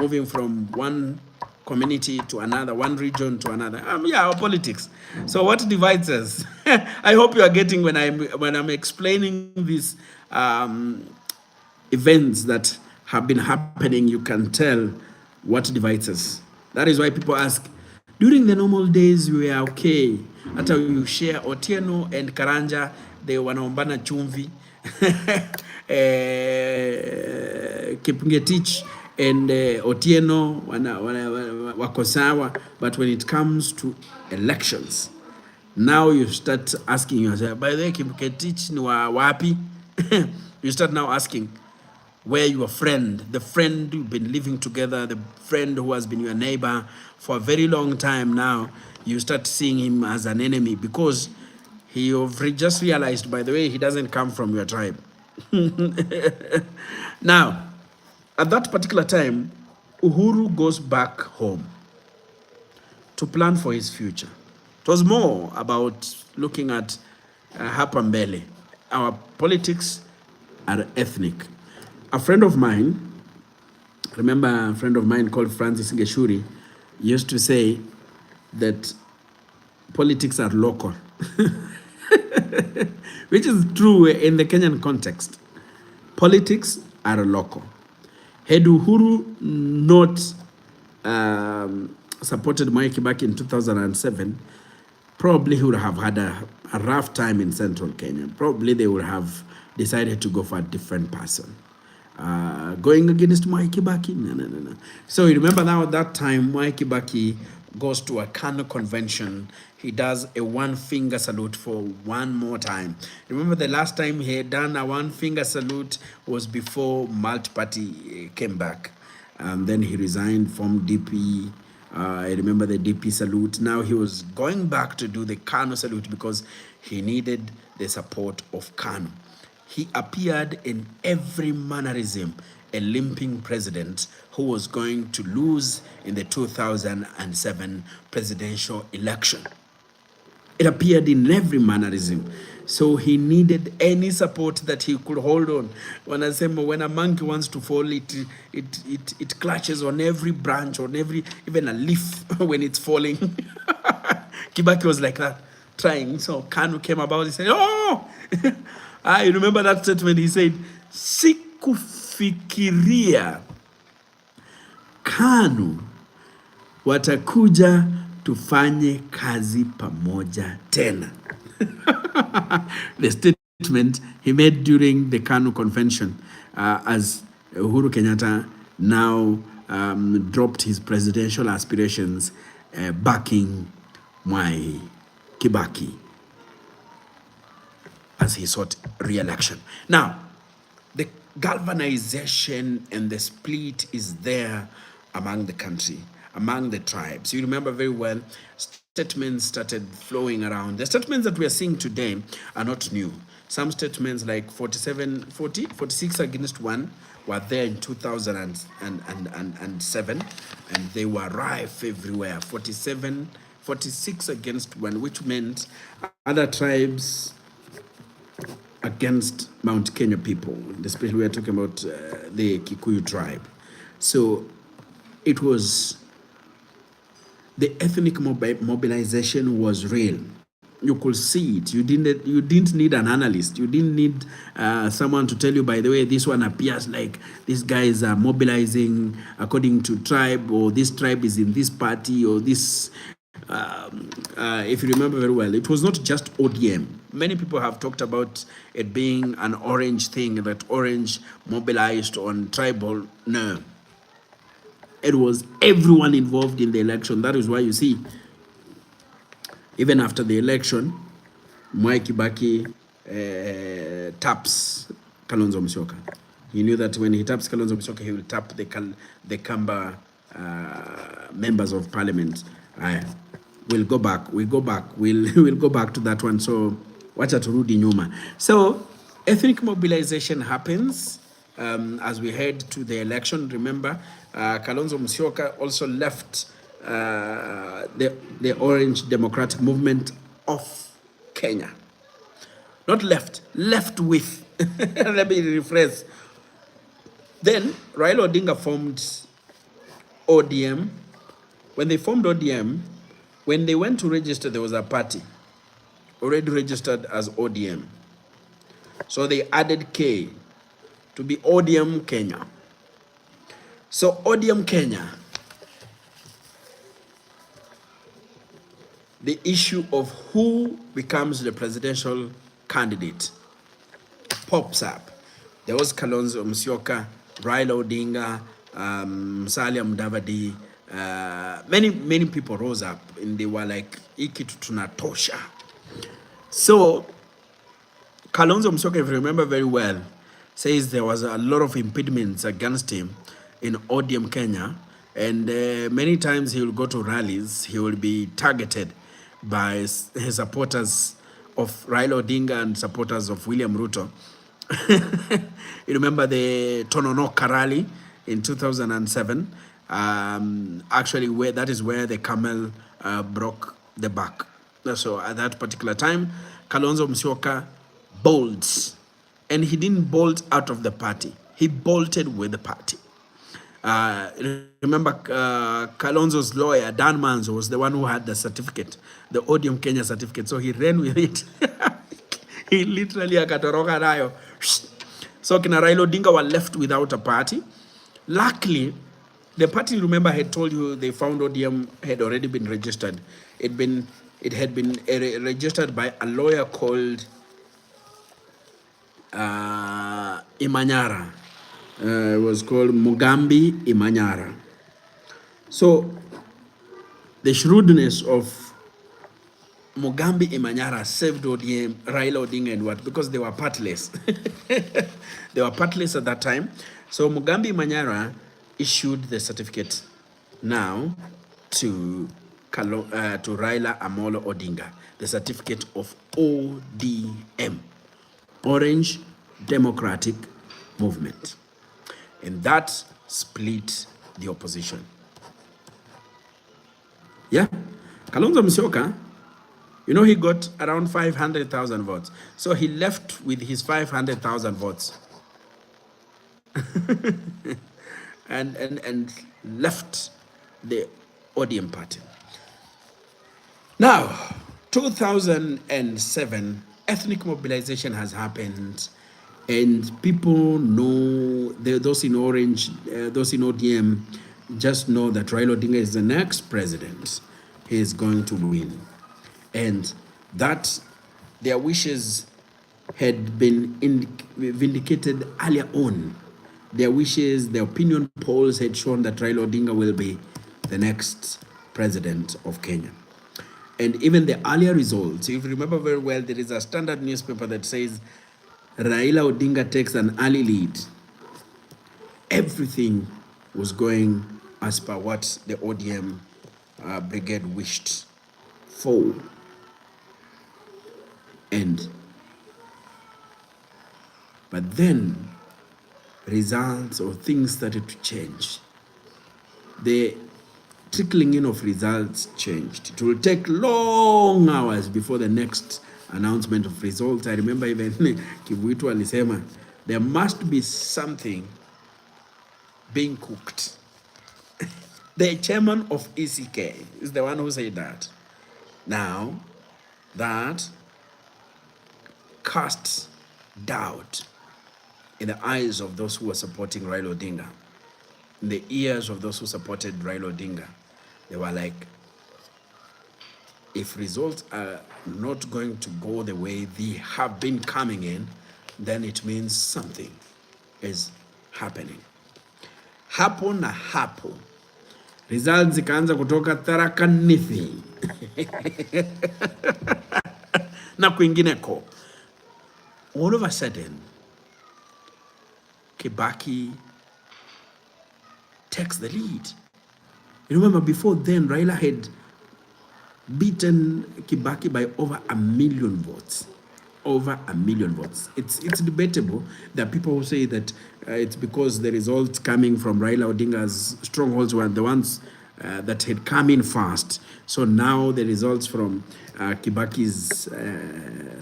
moving from one community to another, one region to another. Yeah, our politics. So what divides us? I hope you are getting when I'm explaining these events that have been happening. You can tell what divides us. That is why people ask, during the normal days we were okay. Hata you share Otieno and Karanja, they wanaombana chumvi. Kipngetich and Otieno wako sawa. But when it comes to elections, now you start asking yourself, by the way, Kipngetich ni wapi? You start now asking, where your friend, the friend you've been living together, the friend who has been your neighbor for a very long time now, you start seeing him as an enemy because you've just realized, by the way, he doesn't come from your tribe. Now, at that particular time, Uhuru goes back home to plan for his future. It was more about looking at Hapa Mbele. Our politics are ethnic. A friend of mine, remember a friend of mine called Francis Ngeshuri, used to say that politics are local, which is true in the Kenyan context. Politics are local. Had Uhuru not supported Mwai Kibaki in 2007, probably he would have had a rough time in central Kenya. Probably they would have decided to go for a different person. Going against Mwai Kibaki? No. So you remember now at that time, Mwai Kibaki goes to a Kano convention. He does a one-finger salute for one more time. Remember the last time he had done a one-finger salute was before multi-party came back. Then he resigned, formed DP. I remember the DP salute. Now he was going back to do the Kano salute because he needed the support of Kano. He appeared in every mannerism, a limping president who was going to lose in the 2007 presidential election. It appeared in every mannerism. So he needed any support that he could hold on. When I say when a monkey wants to fall, it clutches on every branch, on every, even a leaf when it's falling. Kibaki was like that, trying. So Kanu came about, he said, oh! I remember that statement. He said, sikufikiria Kanu watakuja tufanye kazi pamoja tena. The statement he made during the Kanu convention as Uhuru Kenyatta now dropped his presidential aspirations, backing Mwai Kibaki as he sought re-election. Now, the galvanization and the split is there among the country, among the tribes. You remember very well, statements started flowing around. The statements that we are seeing today are not new. Some statements like 46 against 1 were there in 2007, and they were rife everywhere. 46 against 1, which meant other tribes against Mount Kenya people, especially we are talking about the Kikuyu tribe. So it was, the ethnic mobilization was real. You could see it. You didn't need an analyst. You didn't need someone to tell you, by the way, this one appears like these guys are mobilizing according to tribe, or this tribe is in this party, or this. If you remember very well, it was not just ODM. Many people have talked about it being an orange thing, that orange mobilized on tribal. No. It was everyone involved in the election. That is why you see, even after the election, Mwai Kibaki taps Kalonzo Musyoka. He knew that when he taps Kalonzo Musyoka, he will tap the Kamba members of parliament. We'll go back. We'll go back to that one. So, wacha turudi nyuma. So, ethnic mobilization happens as we head to the election. Remember, Kalonzo Musyoka also left the Orange Democratic Movement of Kenya. Not left with. Let me rephrase. Then, Raila Odinga formed ODM. When they formed ODM, when they went to register, there was a party already registered as ODM. So they added K to be ODM Kenya. So ODM Kenya, the issue of who becomes the presidential candidate pops up. There was Kalonzo Musyoka, Raila Odinga, Musalia Mudavadi. Many people rose up and they were like, ikitu tunatosha. So Kalonzo Musyoka, if you remember very well, says there was a lot of impediments against him in ODM Kenya, and many times he will go to rallies, he will be targeted by his supporters of Raila Odinga and supporters of William Ruto. You remember the Tononoka rally in 2007? Actually, that is where the camel broke the back. So at that particular time, Kalonzo Musyoka bolts, and he didn't bolt out of the party. he bolted with the party. Remember, Kalonzo's lawyer, Dan Manzo, was the one who had the certificate, the Odium Kenya certificate. So he ran with it. He literally akatoroka nayo. So kina Raila Odinga were left without a party. Luckily, the party, remember, had told you they found ODM had already been registered. It had been registered by a lawyer called Imanyara. It was called Mugambi Imanyara. So the shrewdness of Mugambi Imanyara saved ODM, Raila Odinga and what? Because they were partless. They were partless at that time. So Mugambi Imanyara issued the certificate now to Raila Amolo Odinga, the certificate of ODM, Orange Democratic Movement. And that split the opposition. Yeah. Kalonzo Musyoka, you know, he got around 500,000 votes. So he left with his 500,000 votes. and left the ODM party. Now, 2007, ethnic mobilization has happened, and people know, those in Orange, those in ODM, just know that Raila Odinga is the next president. He is going to win. And that their wishes had been vindicated earlier on. Their wishes, their opinion polls had shown that Raila Odinga will be the next president of Kenya. And even the earlier results, if you remember very well, there is a standard newspaper that says Raila Odinga takes an early lead. Everything was going as per what the ODM brigade wished for. But then results or things started to change. The trickling in of results changed. It will take long hours before the next announcement of results. I remember even Kivuitu alisema there must be something being cooked. The chairman of ECK is the one who said that. Now, that casts doubt in the eyes of those who were supporting Raila Odinga, in the ears of those who supported Raila Odinga. They were like, if results are not going to go the way they have been coming in, then it means something is happening. Hapo na hapo, results zikaanza kutoka Tharaka Nithi na kwingineko. All of a sudden, Kibaki takes the lead. You remember before then, Raila had beaten Kibaki by over 1 million votes. Over 1 million votes. It's debatable. There are people who say that it's because the results coming from Raila Odinga's strongholds were the ones that had come in fast. So now the results from Kibaki's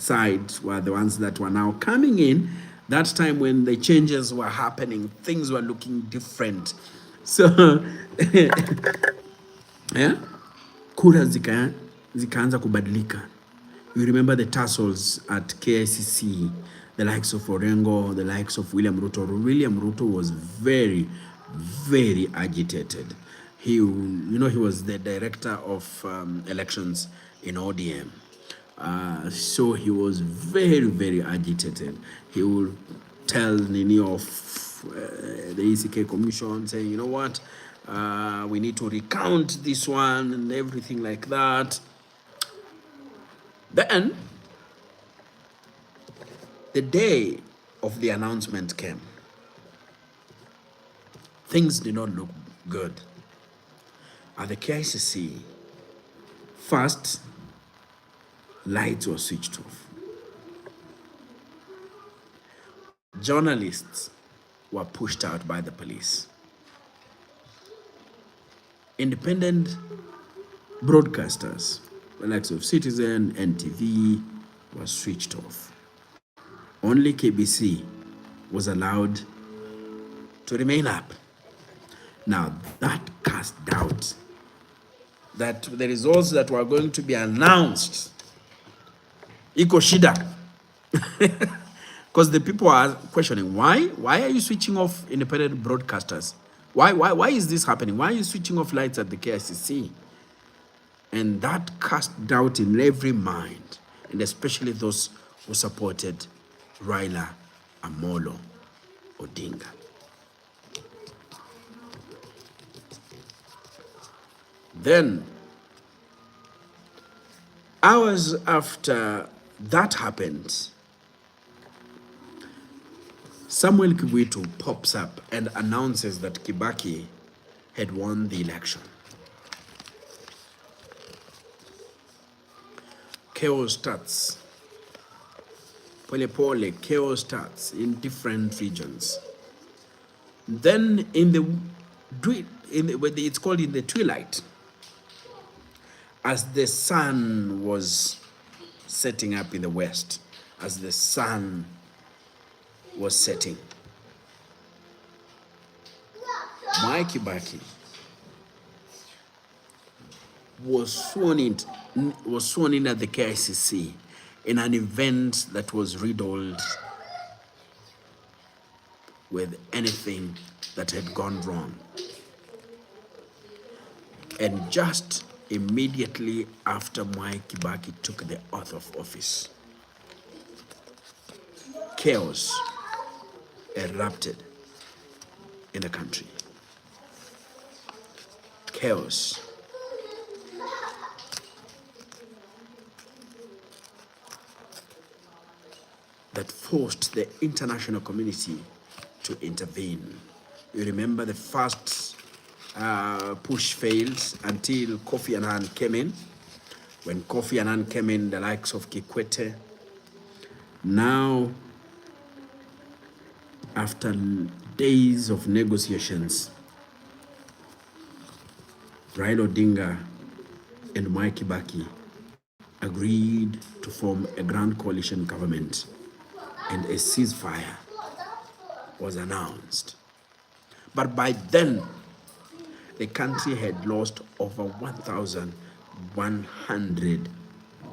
side were the ones that were now coming in. That time when the changes were happening, things were looking different. So, yeah, kura zikaanza kubadilika. You remember the tussles at KICC, the likes of Orengo, the likes of William Ruto. William Ruto was very, very agitated. He was the director of elections in ODM. So he was very, very agitated. He would tell Nini of the ECK commission, saying, you know what, we need to recount this one and everything like that. Then, the day of the announcement came. Things did not look good. At the KICC, first, lights were switched off. Journalists were pushed out by the police. Independent broadcasters, the likes of Citizen, NTV, were switched off. Only KBC was allowed to remain up. Now, that cast doubt that the results that were going to be announced, iko shida. Because the people are questioning, why are you switching off independent broadcasters? Why is this happening? Why are you switching off lights at the KICC? And that cast doubt in every mind, and especially those who supported Raila Amolo Odinga. Then, hours after that happened, Samuel Kibaki pops up and announces that Kibaki had won the election. Chaos starts. Pole, chaos starts in different regions. Then it's called in the twilight, as the sun was setting up in the west, as the sun was setting, Kibaki was sworn in at the KICC in an event that was riddled with anything that had gone wrong. And just immediately after Mwai Kibaki took the oath of office, chaos erupted in the country. Chaos. That forced the international community to intervene. You remember the first push failed until Kofi Annan came in. When Kofi Annan came in, the likes of Kikwete. Now, after days of negotiations, Raila Odinga and Mwai Kibaki agreed to form a grand coalition government, and a ceasefire was announced. But by then, the country had lost over 1,100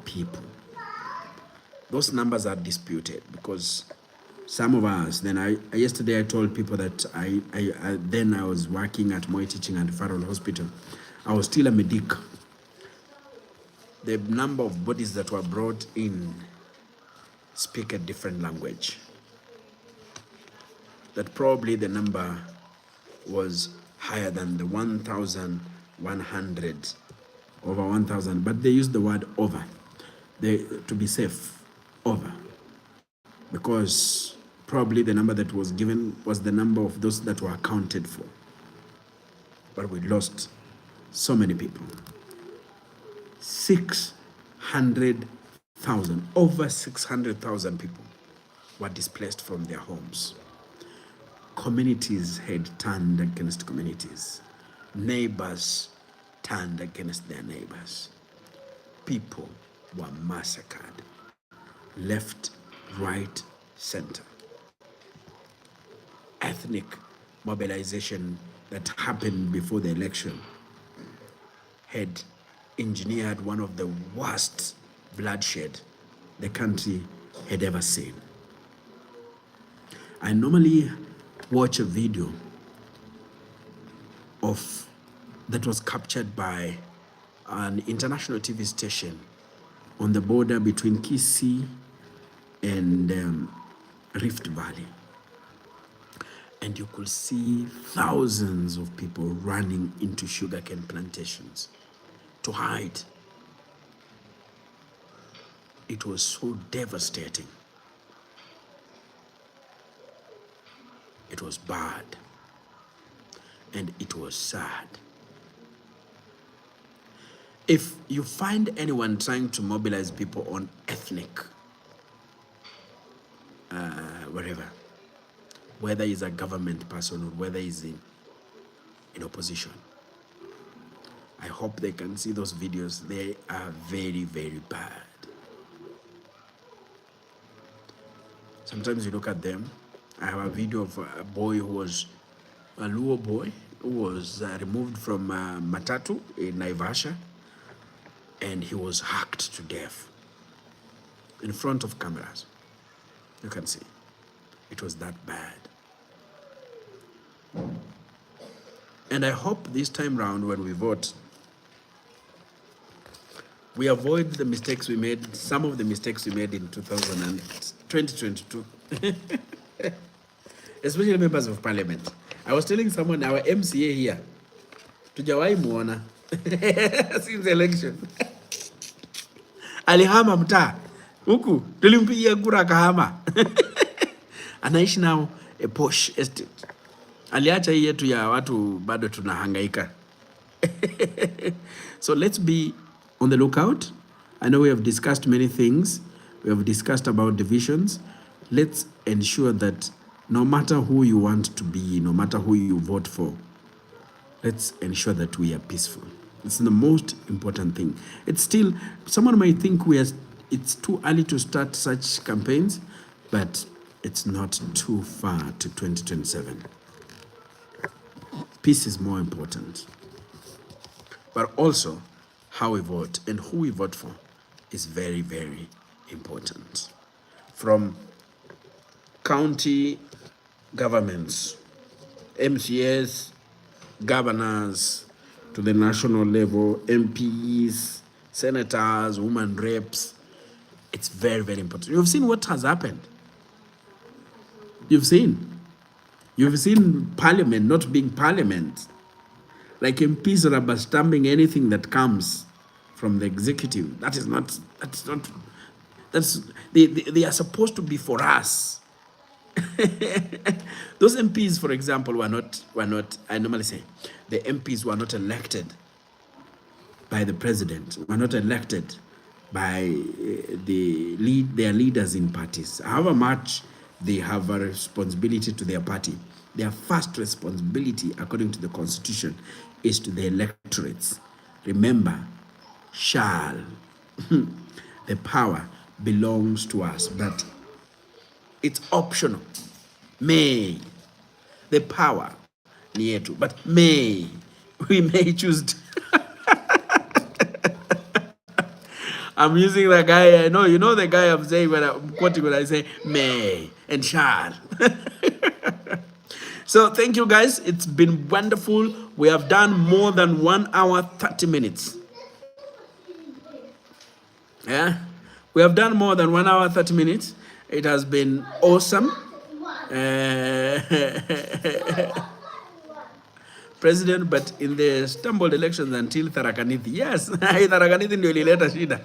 people. Those numbers are disputed because some of us, yesterday I told people that then I was working at Moi Teaching and Referral Hospital. I was still a medic. The number of bodies that were brought in speak a different language. That probably the number was higher than the 1,100, over 1,000, but they used the word over, to be safe, over, because probably the number that was given was the number of those that were accounted for. But we lost so many people. 600,000, over 600,000 people were displaced from their homes. Communities had turned against communities. Neighbors turned against their neighbors. People were massacred, left, right, center. Ethnic mobilization that happened before the election had engineered one of the worst bloodshed the country had ever seen. I normally watch a video that was captured by an international TV station on the border between Kisii and Rift Valley. And you could see thousands of people running into sugarcane plantations to hide. It was so devastating. It was bad. And it was sad. If you find anyone trying to mobilize people on ethnic, whatever, whether he's a government person or whether he's in opposition, I hope they can see those videos. They are very, very bad. Sometimes you look at them. I have a video of a boy who was a Luo boy who was removed from Matatu in Naivasha, and he was hacked to death in front of cameras. You can see. It was that bad. And I hope this time round when we vote, we avoid the mistakes we made, some of the mistakes we made in 2022. Especially members of parliament. I was telling someone, our MCA here, tujawai muona since the election. Alihama mtaa huku, tulimpigia kura akahama. Anaishi now a posh estate. Aliacha hii yetu ya watu bado tunahangaika. So let's be on the lookout. I know we have discussed many things. We have discussed about divisions. Let's ensure that no matter who you want to be, no matter who you vote for, let's ensure that we are peaceful. It's the most important thing. It's still, someone might think it's too early to start such campaigns, but it's not too far to 2027. Peace is more important. But also, how we vote and who we vote for is very, very important. From county governments, MCS, governors, to the national level, MPs, senators, women reps. It's very, very important. You've seen what has happened. You've seen parliament not being parliament. Like MPs rubber stamping anything that comes from the executive. They are supposed to be for us. Those MPs, for example, were not, I normally say, the MPs were not elected by the president, were not elected by their leaders in parties. However much they have a responsibility to their party, their first responsibility, according to the Constitution, is to the electorates. Remember, shall, the power belongs to us, but it's optional. May, the power ni yetu, but may, we may choose to. I'm using the guy, I know, you know the guy I'm saying when I'm quoting when I say may and shall. So thank you guys. It's been wonderful. We have done more than 1 hour, 30 minutes. Yeah, we have done more than 1 hour, 30 minutes. It has been awesome. President, but in the stumbled elections until Tharakanithi. Yes, Tharakanithi ndio ilileta shida.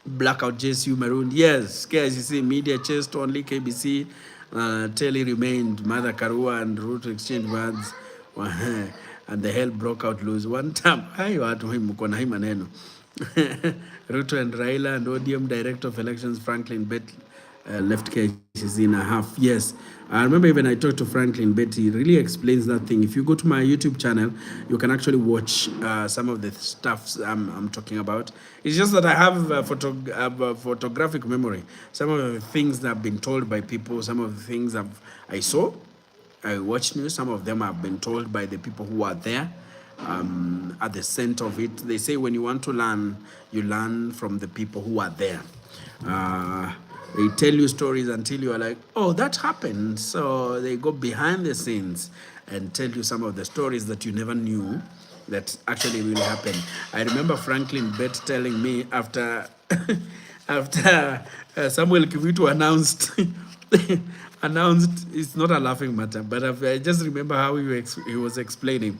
Blackout JSU maroon. Yes, KICC media chased only KBC. Telly remained. Mother Karua and Root exchange words. And the hell broke out loose. One time, mkona hii maneno. Ruto and Raila and ODM Director of Elections Franklin Bet left KICC in a half. Yes, I remember even I talked to Franklin Bet. He really explains that thing. If you go to my YouTube channel, you can actually watch some of the stuff I'm talking about. It's just that I have a photographic memory. Some of the things that have been told by people, some of the things I saw, I watched news. Some of them have been told by the people who are there. At the center of it. They say when you want to learn, you learn from the people who are there. They tell you stories until you are like, oh, that happened. So they go behind the scenes and tell you some of the stories that you never knew that actually really happened. I remember Franklin Bet telling me after Samuel Kivitu announced it's not a laughing matter, but I just remember how he was explaining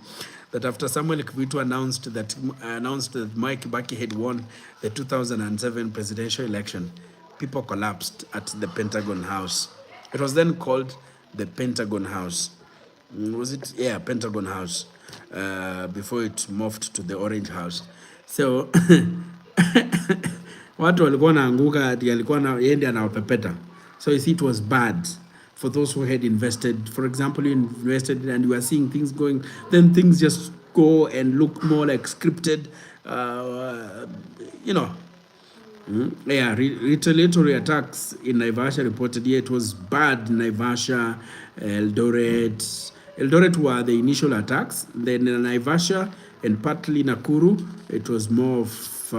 that after Samuel Kivitu announced that Mwai Kibaki had won the 2007 presidential election, people collapsed at the Pentagon House. It was then called the Pentagon House. Was it? Yeah, Pentagon House. Before it morphed to the Orange House. So watu walikuwa naanguka ati alikuwa yeye anawapepeta. So you see, it was bad for those who had invested. For example, you invested and you are seeing things going, then things just go and look more like scripted. Yeah, retaliatory attacks in Naivasha reported. Yeah, it was bad. Naivasha, Eldoret. Eldoret were the initial attacks. Then in Naivasha and partly Nakuru, it was more of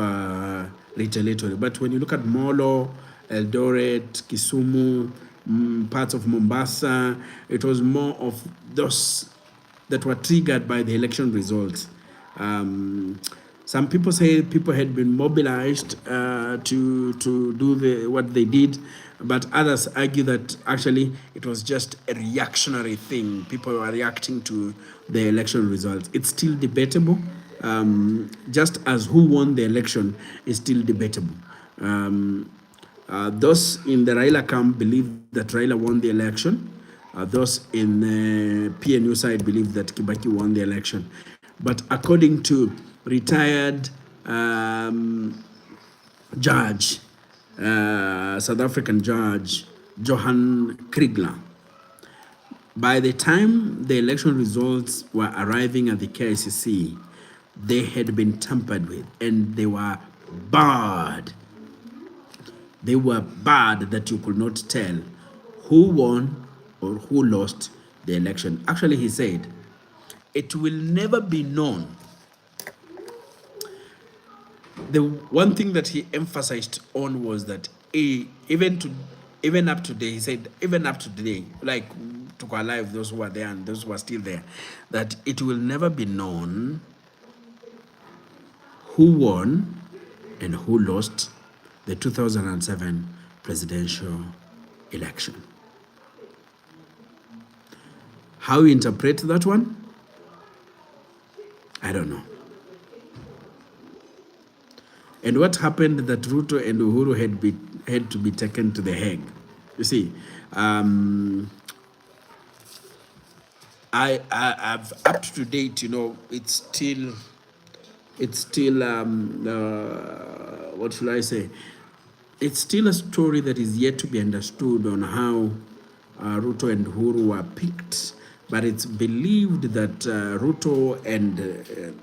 retaliatory. But when you look at Molo, Eldoret, Kisumu, parts of Mombasa, it was more of those that were triggered by the election results. Some people say people had been mobilized to do what they did, but others argue that actually it was just a reactionary thing. People were reacting to the election results. It's still debatable, just as who won the election is still debatable. Those in the Raila camp believe that Raila won the election. Those in the PNU side believe that Kibaki won the election. But according to retired judge, South African judge, Johan Kriegler, by the time the election results were arriving at the KICC, they had been tampered with and they were bad. They were bad that you could not tell who won or who lost the election. Actually, he said, it will never be known. The one thing that he emphasized on was that even up today, he said, even up to today, like took our life, those who were there and those who are still there, that it will never be known who won and who lost the 2007 presidential election. How you interpret that one? I don't know. And what happened that Ruto and Uhuru had to be taken to The Hague? You see, I've up to date, it's still what should I say? It's still a story that is yet to be understood on how Ruto and Uhuru were picked, but it's believed that Ruto and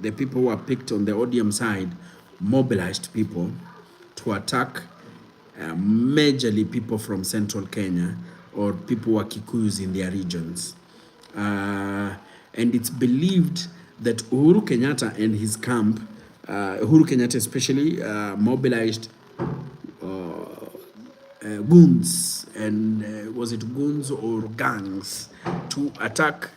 the people who were picked on the ODM side mobilized people to attack majorly people from central Kenya or people who are Kikuyus in their regions. And it's believed that Uhuru Kenyatta and his camp, Uhuru Kenyatta especially, mobilized goons, and was it goons or gangs, to attack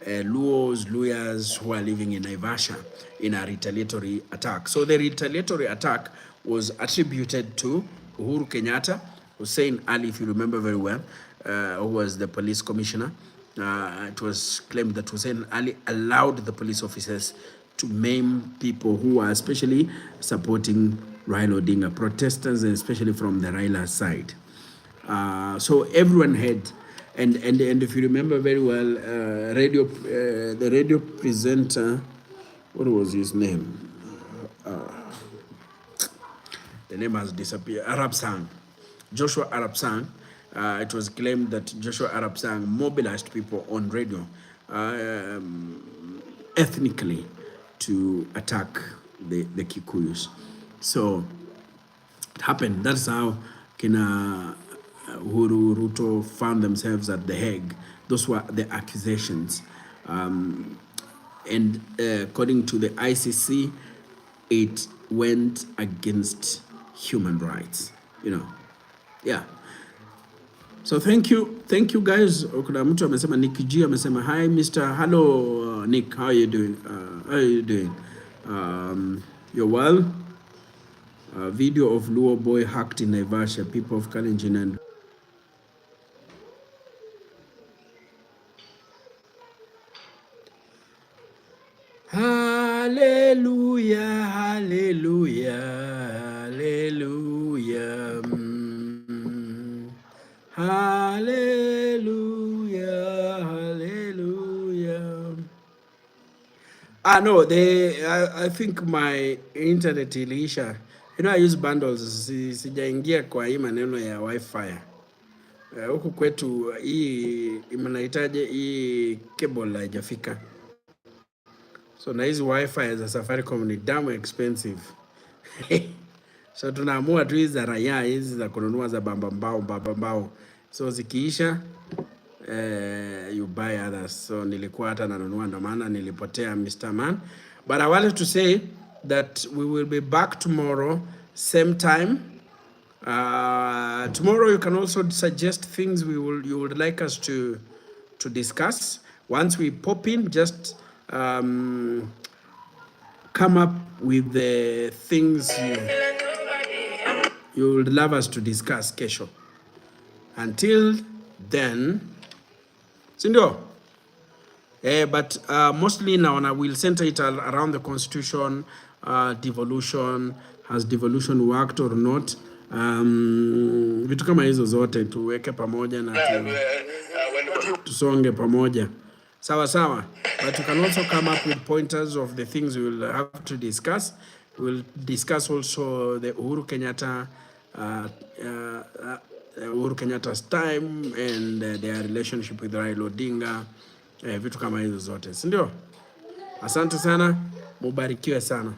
Luyas who are living in Naivasha in a retaliatory attack. So the retaliatory attack was attributed to Uhuru Kenyatta, Hussein Ali, if you remember very well, who was the police commissioner. It was claimed that Hussein Ali allowed the police officers to maim people who were especially supporting Raila Odinga, protesters, and especially from the Raila side. So everyone had, and if you remember very well, the radio presenter, what was his name? The name has disappeared. Arab Sang, Joshua Arab Sang. It was claimed that Joshua Arab Sang mobilized people on radio ethnically to attack the Kikuyus. So it happened. That's how Kina Uhuru, Ruto found themselves at The Hague. Those were the accusations. And according to the ICC, it went against human rights, Yeah. So thank you guys. Kuna mtu amesema, Nick G amesema, hi Mr. Hello Nick, how are you doing? You're well. Video of Luo boy hacked in Naivasha, people of Kalenjin and hallelujah, hallelujah, hallelujah, hallelujah, hallelujah. No, I think my internet iliisha. I use bundles, sijaingia kwa hii maneno ya wifi. Huku kwetu hii mnahitaji hii cable haijafika. So na hizi wifi za Safaricom ni damn expensive. So tunaamua tu hizi za raia, hizi za kununua za bambambao. So zikiisha you buy others. So nilikuwa hata nanunua, ndo maana nilipotea Mr. Man. But I wanted to say that we will be back tomorrow same time. Tomorrow you can also suggest things you would like us to discuss. Once we pop in, just come up with the things you would love us to discuss kesho. Until then, sindio? But mostly now we'll center it around the constitution, devolution. Has devolution worked or not? Vitu kama hizo zote tuweke pamoja na tusonge pamoja. Sawa. But you can also come up with pointers of the things we will have to discuss. We'll discuss also the Uhuru Kenyatta's time and their relationship with Raila Odinga. Vitu kama hizo zote, si ndio? Asante sana, mubarikiwe sana.